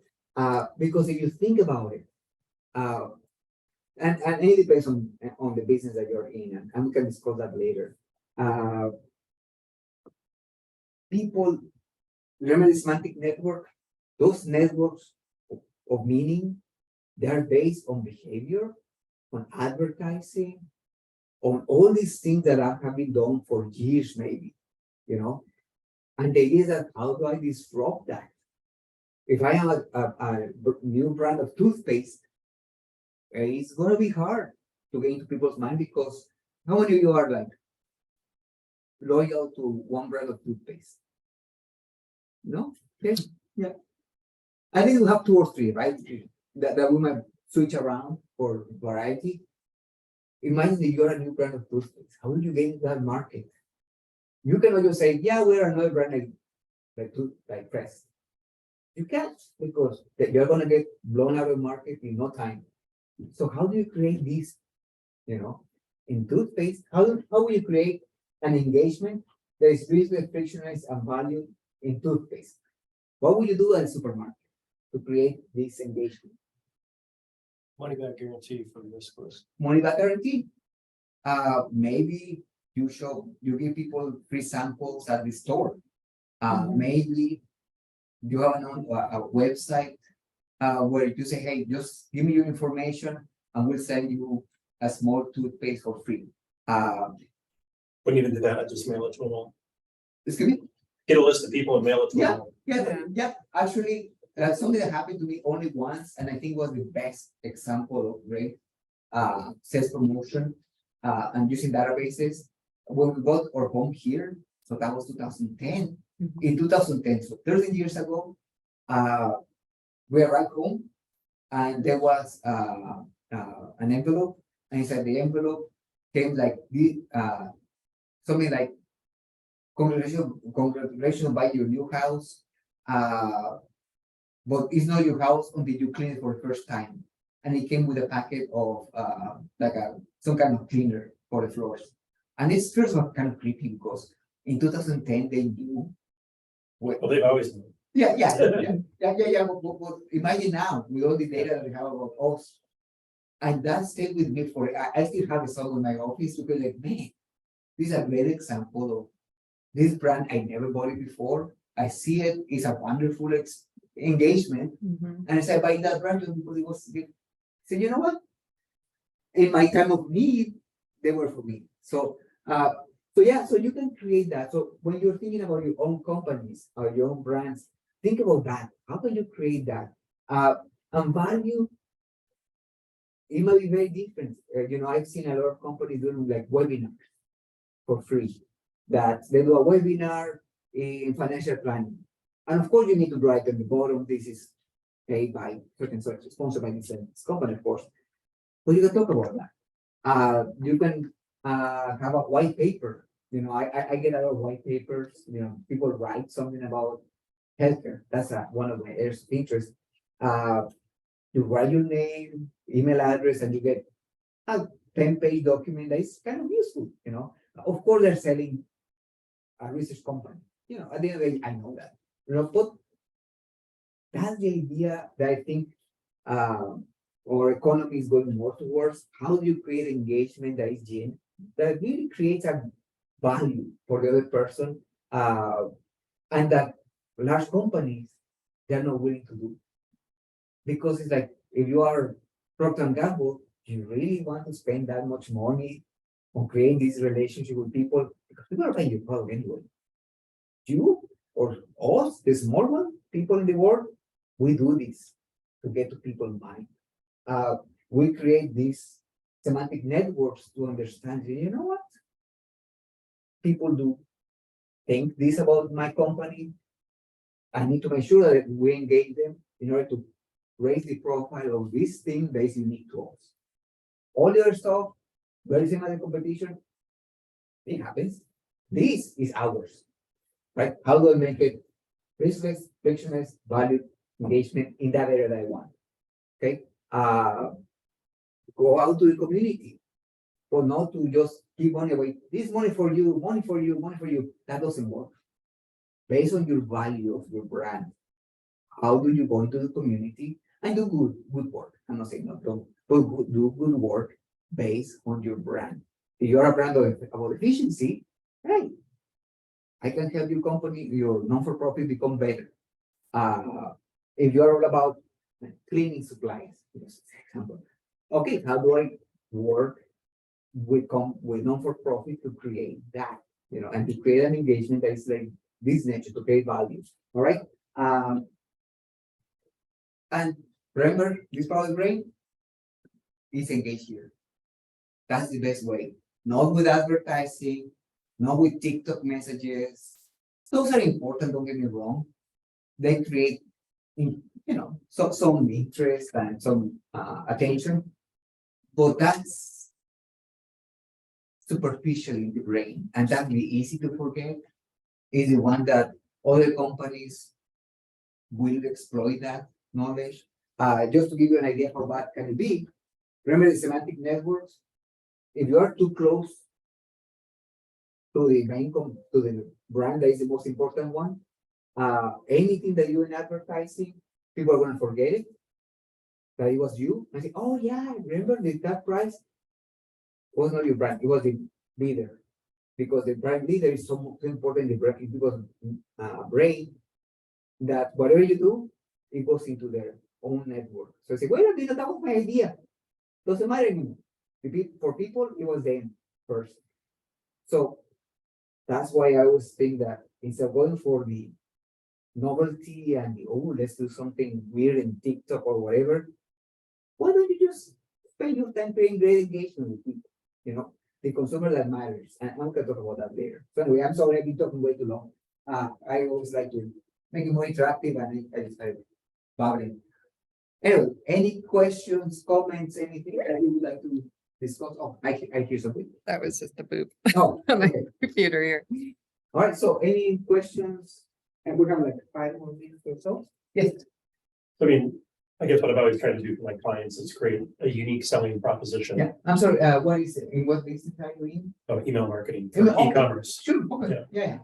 Because if you think about it, and it depends on the business that you're in, and we can discuss that later. People remember the semantic network, those networks of meaning, they are based on behavior, on advertising, on all these things that have been done for years, maybe, and the idea is that how do I disrupt that? If I have a new brand of toothpaste, it's going to be hard to get into people's mind, because how many of you are like loyal to one brand of toothpaste? No? Okay. Yeah. I think we have two or three, right? That we might switch around for variety. Imagine that you're a new brand of toothpaste. How will you get into that market? You cannot just say, yeah, we're another brand like Crest. You can't, because you're going to get blown out of the market in no time. So how do you create this, in toothpaste? How will you create an engagement that is visually frictionless and value in toothpaste? What will you do at a supermarket to create this engagement? Money back guarantee for risk list. Money back guarantee. Maybe you give people free samples at the store. Maybe you have a website where you say, hey, just give me your information and we'll send you a small toothpaste for free. Wouldn't even do that, I'd just mail it to them all. Excuse me? Get a list of people and mail it to them all. Yeah. Actually, something that happened to me only once, and I think was the best example of great sales promotion and using databases. When we got our home here, so that was 2010. In 2010, so 13 years ago, we arrived home, and there was an envelope, and inside the envelope came like the something like congratulations by your new house, but it's not your house until you clean it for the first time. And it came with a packet of some kind of cleaner for the floors. And it's first of all kind of creepy, because in 2010 they knew. Well, they've always known. Yeah. But imagine now with all the data that we have about us, and that stayed with me for. I still have a song in my office to be like, man, this is a great example of this brand. I never bought it before. I see it. It's a wonderful engagement, and I said, buy that brand because it was. So you know what? In my time of need, they were for me. So you can create that. So when you're thinking about your own companies or your own brands, think about that. How can you create that? And value, it might be very different. I've seen a lot of companies doing like webinars for free. That they do a webinar in financial planning. And of course, you need to write at the bottom, this is paid by certain sponsored by this company, of course. But you can talk about that. You can have a white paper. I get a lot of white papers. People write something about healthcare. That's one of my areas of interest. You write your name, email address, and you get a 10-page document that is kind of useful. Of course, they're selling a research company. At the end of the day, I know that. But that's the idea that I think our economy is going more towards. How do you create engagement that is genuine, that really creates a value for the other person, and that large companies, they're not willing to do. Because it's like, if you are Procter & Gamble, you really want to spend that much money on creating this relationship with people, because people are buying your product anyway. You or us, the small one, people in the world, we do this to get to people's mind. We create these semantic networks to understand, you know what? People do think this about my company. I need to make sure that we engage them in order to raise the profile of this thing that is unique to us. All the other stuff, very similar competition, it happens. This is ours, right? How do I make it riskless, frictionless, value, engagement in that area that I want? Okay, go out to the community, for not to just give money away. This money for you, money for you, money for you. That doesn't work. Based on your value of your brand, how do you go into the community and do good work? I'm not saying no, don't, but do good work based on your brand. If you're a brand about efficiency, hey, I can help your company, your non-for-profit become better. If you're all about cleaning supplies, just for example, okay, how do I work with non-for-profit to create that, and to create an engagement that is like this nature, to create value. All right. And remember, this part of the brain is engaged here. That's the best way. Not with advertising, not with TikTok messages. Those are important, don't get me wrong. They create, some interest and some attention, but that's superficial in the brain, and that'd be easy to forget. Is the one that other companies will exploit that knowledge. Just to give you an idea how bad can it be, remember the semantic networks? If you are too close to the to the brand that is the most important one, anything that you in advertising, people are going to forget it, that it was you, and say, oh yeah, remember that price was not your brand, it was the leader. Because the brand leader is so important in the brand, because brain, that whatever you do, it goes into their own network. So I say, wait a minute, that was my idea. Doesn't matter anymore. For people, it was them first. So that's why I always think that instead of going for the novelty and the, oh, let's do something weird in TikTok or whatever, why don't you just spend your time creating great engagement with people, the consumer that matters, and I'm going to talk about that later. So anyway, I'm sorry I've been talking way too long. I always like to make it more interactive, and I just started babbling. Anyway, any questions, comments, anything that you would like to discuss? Oh, I hear something. That was just a boop Oh, on my okay. computer here. All right. So, any questions? And we have like 5 more minutes or so. Yes. I mean, I guess what I've always tried to do for my clients is create a unique selling proposition. Yeah. I'm sorry. What is it? In what business are you in? Of email marketing for Oh, e-commerce. Sure. Okay. Yeah. Yeah.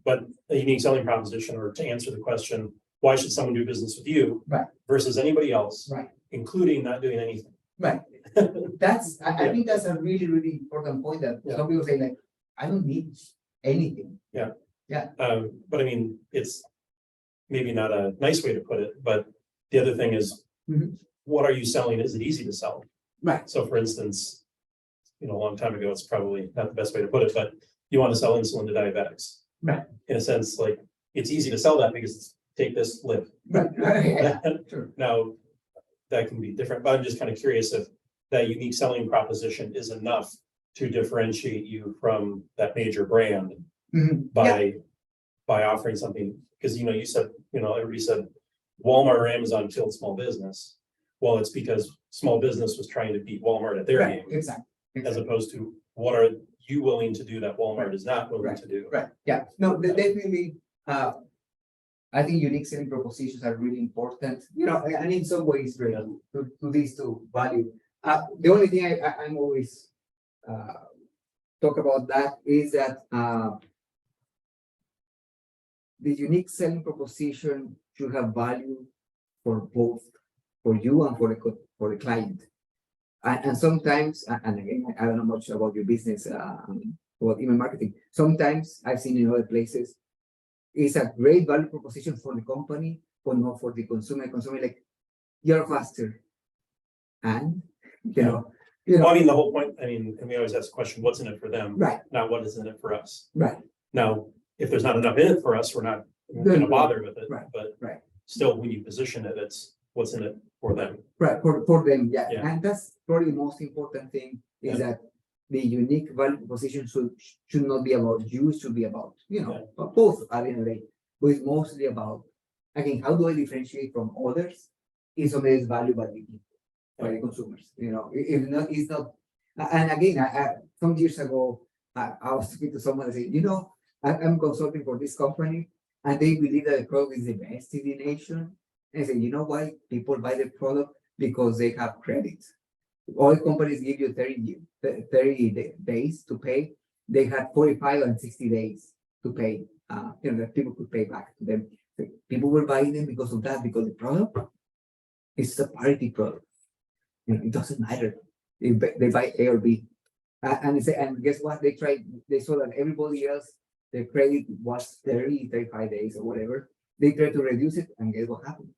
But a unique selling proposition, or to answer the question, why should someone do business with you Right. versus anybody else, Right. including not doing anything? Right. I think that's a really, really important point that some people say, like, I don't need anything. But I mean, it's maybe not a nice way to put it, but the other thing is, Mhm. what are you selling? Is it easy to sell? Right. So for instance, a long time ago, it's probably not the best way to put it, but you want to sell insulin to diabetics. Right. In a sense, like, it's easy to sell that because it's take this, live. Right. Yeah. Sure. Now, that can be different, but I'm just kind of curious if that unique selling proposition is enough to differentiate you from that major brand Mhm. by offering something, because you said, everybody said Walmart or Amazon killed small business. Well, it's because small business was trying to beat Walmart at their Right. game, Exactly. as opposed to what are you willing to do that Walmart is not willing to do. Right. Yeah. No, definitely. I think unique selling propositions are really important, and in some ways, to these two value. The only thing I'm always talk about that is that the unique selling proposition should have value for both, for you and for the client. And sometimes, and again, I don't know much about your business, about email marketing. Sometimes I've seen in other places, it's a great value proposition for the company, but not for the consumer. Consumer, like, you're faster. And, Well, I mean, the whole point, and we always ask the question, what's in it for them? right, Not what is in it for us. right, Now, if there's not enough in it for us, we're not gonna bother with it. Right, But right. still, when you position it, it's what's in it for them. right, for them, yeah. Yeah. And that's probably the most important thing is Yeah. that the unique value proposition should not be about you, it should be about, both at the end of the day. But it's mostly about, again, how do I differentiate from others in some ways value by the consumers, if not, it's not. And again, some years ago, I was speaking to someone and said, I'm consulting for this company and they believe that the product is the best in the nation. And I said, you know why people buy the product? Because they have credit. All companies give you 30 days to pay. They had 45 and 60 days to pay. That people could pay back to them. People were buying them because of that, because the product is a parity product. It doesn't matter if they buy A or B. And guess what? They saw that everybody else, their credit was 30, 35 days or whatever. They tried to reduce it, and guess what happened?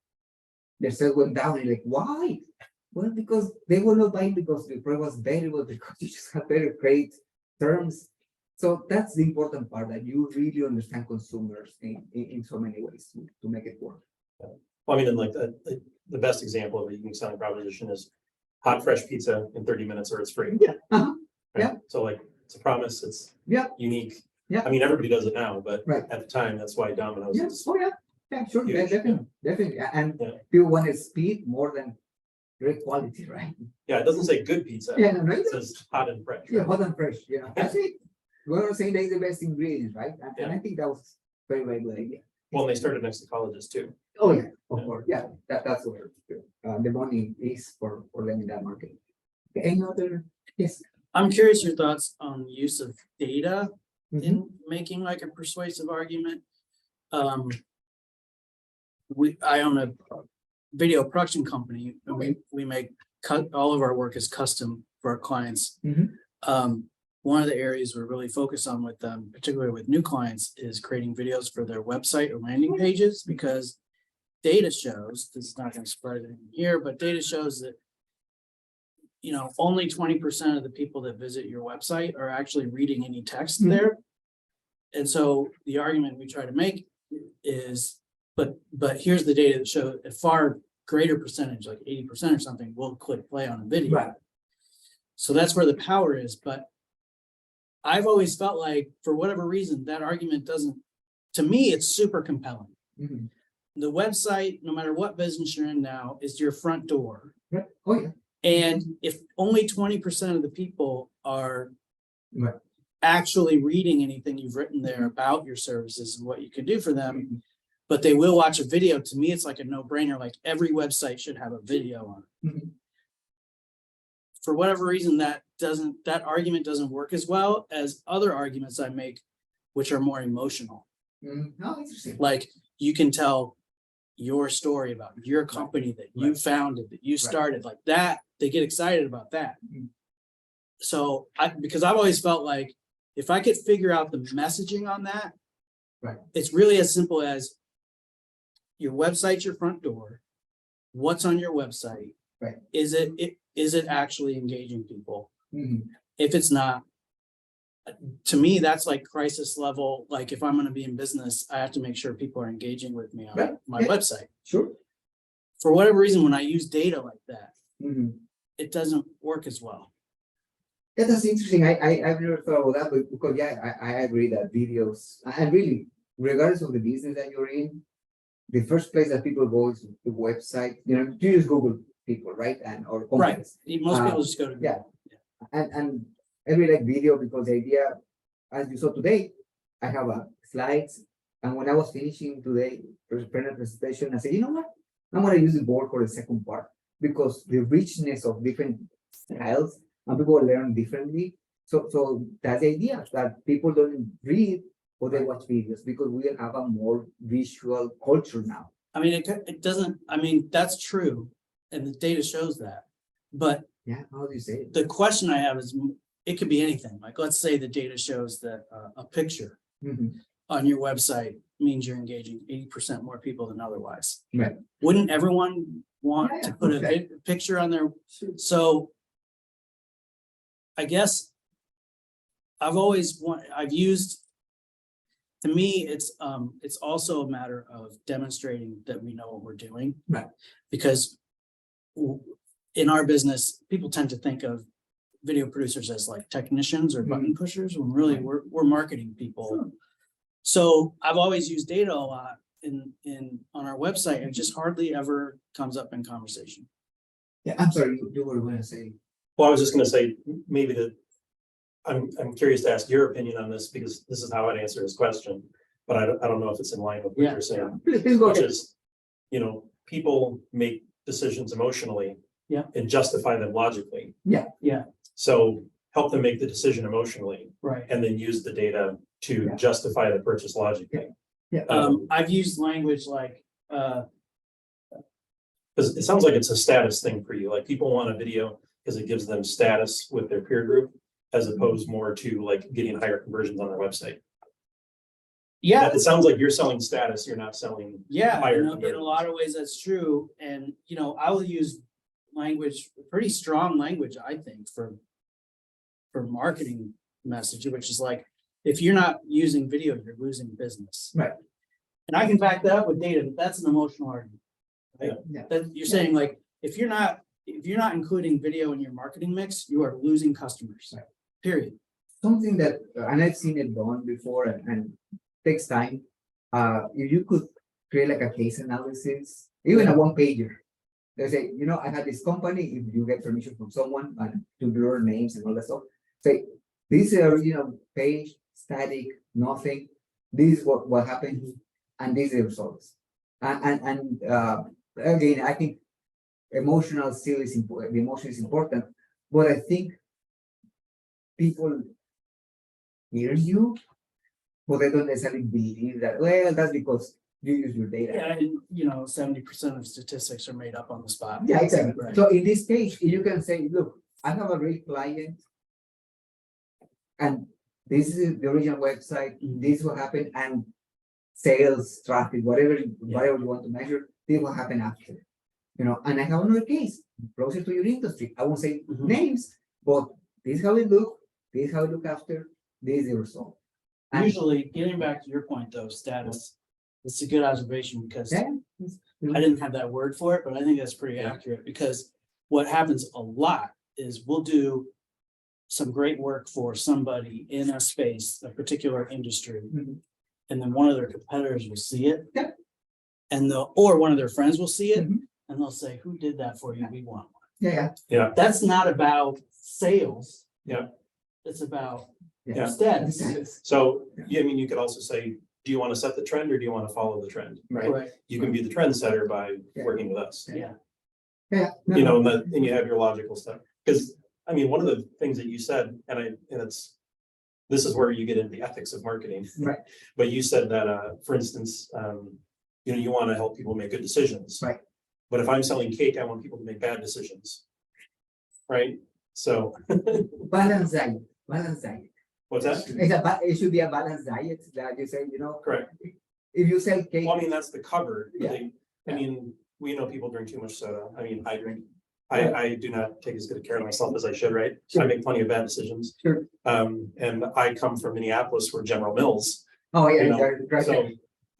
Their sales went down. And like, why? Well, because they were not buying because the product was better, but because you just had better credit terms. So that's the important part, that you really understand consumers in so many ways to make it work. Well, I mean, and like the best example of a unique selling proposition is hot, fresh pizza in 30 minutes or it's free. Yeah. Right? Yeah. So like, it's a promise, it's unique. Yeah. I mean, everybody does it now, but Right. at the time, that's why Domino's Yes. is. Oh yeah. Yeah, sure. Huge. Definitely. And Yeah. people wanted speed more than great quality, right? Yeah, it doesn't say good pizza. Yeah, no, It says hot and fresh. yeah, right? hot and fresh. That's it. We're saying that's the best ingredients, right? And I think that was very, very good idea. Well, they started next to colleges too. Oh yeah, of Yeah. course. Yeah, that's where the money is for them in that market. Any other? Yes. I'm curious your thoughts on use of data Mhm. in making like a persuasive argument. I own a video production company, and we make all of our work is custom for our clients. Mhm. One of the areas we're really focused on with them, particularly with new clients, is creating videos for their website or landing pages, because data shows, this is not going to surprise anyone here, but data shows that only 20% of the people that visit your website are actually reading any text Mhm. there. And so the argument we try to make is, but here's the data that show a far greater percentage, like 80% or something, will click play on a video. Right. So that's where the power is. But I've always felt like, for whatever reason, that argument doesn't, to me, it's super compelling. Mhm. The website, no matter what business you're in now, is your front door. Right. Oh yeah. And if only 20% of the people are Right. actually reading anything you've written there about your services and what you can do for them, Mhm. but they will watch a video, to me, it's like a no-brainer. Like, every website should have a video on it. Mhm. For whatever reason, that argument doesn't work as well as other arguments I make, which are more emotional. Oh, interesting. Like, you can tell your story about your company that you Right. founded, that you started, like that, they get excited about that. Mhm. So because I've always felt like, if I could figure out the messaging on that, Right. it's really as simple as your website's your front door. What's on your website? Right. Is it actually engaging people? Mhm. If it's not, to me, that's like crisis level. Like, if I'm going to be in business, I have to make sure people are engaging with me on Right. my Yeah. website. Sure. For whatever reason, when I use data like that, Mhm. it doesn't work as well. Yeah, that's interesting. I've never thought about that, but because I agree that videos, and really, regardless of the business that you're in, the first place that people go is the website. You just Google people, right? Or companies. Most people just go to yeah. And I really like video because the idea, as you saw today, I have slides, and when I was finishing today presentation, I said, you know what? I'm gonna use the board for the second part, because the richness of different styles, and people learn differently. So that's the idea, that people don't read or they watch videos, because we have a more visual culture now. I mean, it doesn't, I mean, that's true. And the data shows that. But Yeah, how do you say it? the question I have is, it could be anything. Like, let's say the data shows that a picture Mhm. on your website means you're engaging 80% more people than otherwise. Right. Wouldn't everyone want Yeah, to put a okay. picture on their, so I guess I've used, to me, it's also a matter of demonstrating that we know what we're doing. Right. Because in our business, people tend to think of video producers as like technicians or button pushers, when really we're marketing people. So I've always used data a lot on our website, and it just hardly ever comes up in conversation. Yeah, I'm sorry, you were going to say. Well, I was just gonna say, maybe that, I'm curious to ask your opinion on this, because this is how I'd answer his question, but I don't know if it's in line with what Yeah. you're saying, Please go which ahead. is, people make decisions emotionally. Yeah. And justify them logically. Yeah, So help them make the decision emotionally, right. and then use the data to Yeah. justify the purchase logically. Yeah. I've used language like, Because it sounds like it's a status thing for you, like people want a video because it gives them status with their peer group, as opposed more to like getting higher conversions on their website. yeah, It sounds like you're selling status, you're not selling. yeah, higher in a conversions. lot of ways that's true. And, I will use language, pretty strong language, I think, for marketing message, which is like, if you're not using video, you're losing business. Right. And I can back that up with data, but that's an emotional argument. Right? Yeah. That you're saying like, if you're not including video in your marketing mix, you are losing customers. Right. Period. Something that, and I've seen it done before and takes time. If you could create like a case analysis, even a one pager. They say, I had this company, if you get permission from someone to blur names and all that stuff, say, this is the original page, static, nothing. This is what happened, and these are the results. And again, I think emotional still is important. The emotion is important, but I think people hear you, but they don't necessarily believe that. Well, that's because you use your data. Yeah, and 70% of statistics are made up on the spot. Yeah, exactly. Right. So in this case, you can say, look, I have a great client, and this is the original website, this will happen, and sales, traffic, whatever you want to measure, this will happen after. And I have another case closer to your industry. I won't say names, but this is how it look, this is how it look after, this is the result. And Usually, getting back to your point though, status, it's a good observation because yeah, I didn't have that word for it, but I think that's pretty accurate, because what happens a lot is we'll do some great work for somebody in a space, a particular industry, and then one of their competitors will see it. Yeah. And or one of their friends will see it, Mhm. and they'll say, who did that for you? We want one. yeah. That's not about sales. Yeah. It's about Yeah. status. So, you could also say, do you want to set the trend, or do you want to follow the trend? Right? Right. You can be the trendsetter by Yeah. working with us. Yeah. Yeah. And you have your logical stuff. Because, one of the things that you said, this is where you get into the ethics of marketing. Right. But you said that, for instance, you want to help people make good decisions. Right. But if I'm selling cake, I want people to make bad decisions. Right? So, Balance diet. what's that? It should be a balanced diet that you say, Correct. if you sell cake. Well, that's the cover. But Yeah. we know people drink too much soda. I drink. I do not take as good care of myself as I should, right? Sure. I make plenty of bad decisions. Sure. And I come from Minneapolis, where General Mills, Oh, yeah, you know, right. so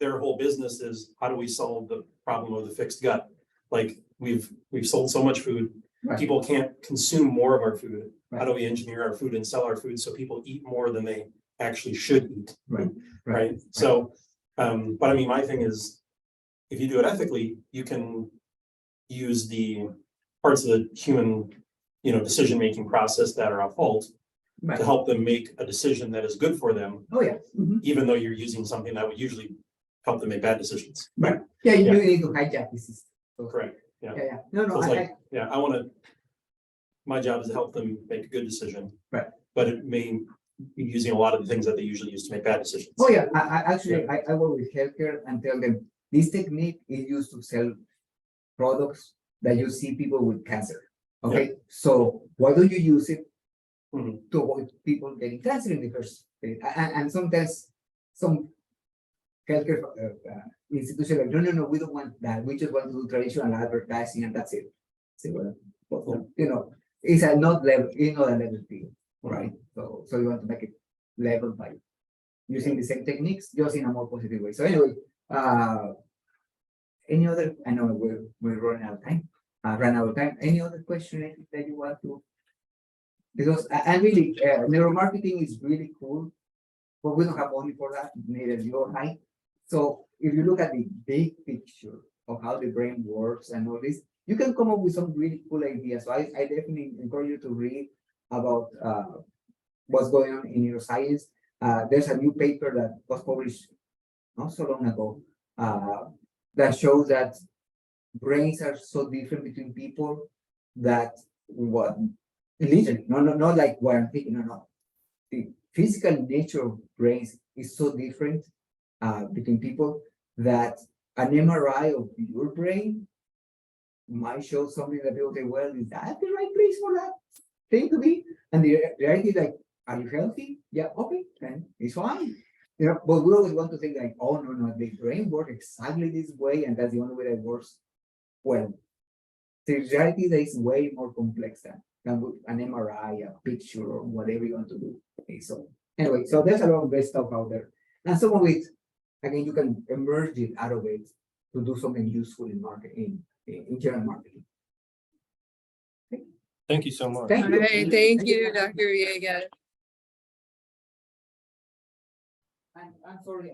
their whole business is, how do we solve the problem of the fixed gut? Like, we've sold so much food, Right. people can't consume more of our food. How Right. do we engineer our food and sell our food so people eat more than they actually should eat? Right. Right? So, but my thing is, if you do it ethically, you can use the parts of the human, decision-making process that are at fault Right. to help them make a decision that is good for them, Oh, yeah. Mhm. even though you're using something that would usually help them make bad decisions. Right. Yeah, you Yeah. do need to hijack the system. So, Correct. Yeah. No, So it's I, like, my job is to help them make a good decision. Right. But it may be using a lot of the things that they usually use to make bad decisions. oh, yeah, I work with healthcare and tell them this technique is used to sell products that you see people with cancer. Okay, so why don't you use it Mhm. to avoid people getting cancer in the first place? And sometimes some healthcare institutions are like, no, we don't want that. We just want to do traditional advertising and that's it. So, it's not a level field, right? So you want to make it level by using the same techniques, just in a more positive way. So anyway, any other? I know we're running out of time. Ran out of time. Any other question that you want to Because I really, neuromarketing is really cool, but we don't have money for that, neither you or I. So if you look at the big picture of how the brain works and all this, you can come up with some really cool ideas. So I definitely encourage you to read about what's going on in neuroscience. There's a new paper that was published not so long ago that shows that brains are so different between people that what literally, not like what I'm thinking, no. The physical nature of brains is so different between people that an MRI of your brain might show something that people say, well, is that the right place for that thing to be? And the reality is like, are you healthy? Yeah, okay, then it's fine. You know, but we always want to think like, oh no, the brain works exactly this way, and that's the only way that it works. Well, the reality is that it's way more complex than with an MRI, a picture, or whatever you want to do. Okay, so anyway, so there's a lot of great stuff out there. And some of it, again, you can emerge it out of it to do something useful in marketing, in general marketing. Thank you so much. Thank All you. right, thank you, Dr. Villegas. I'm sorry.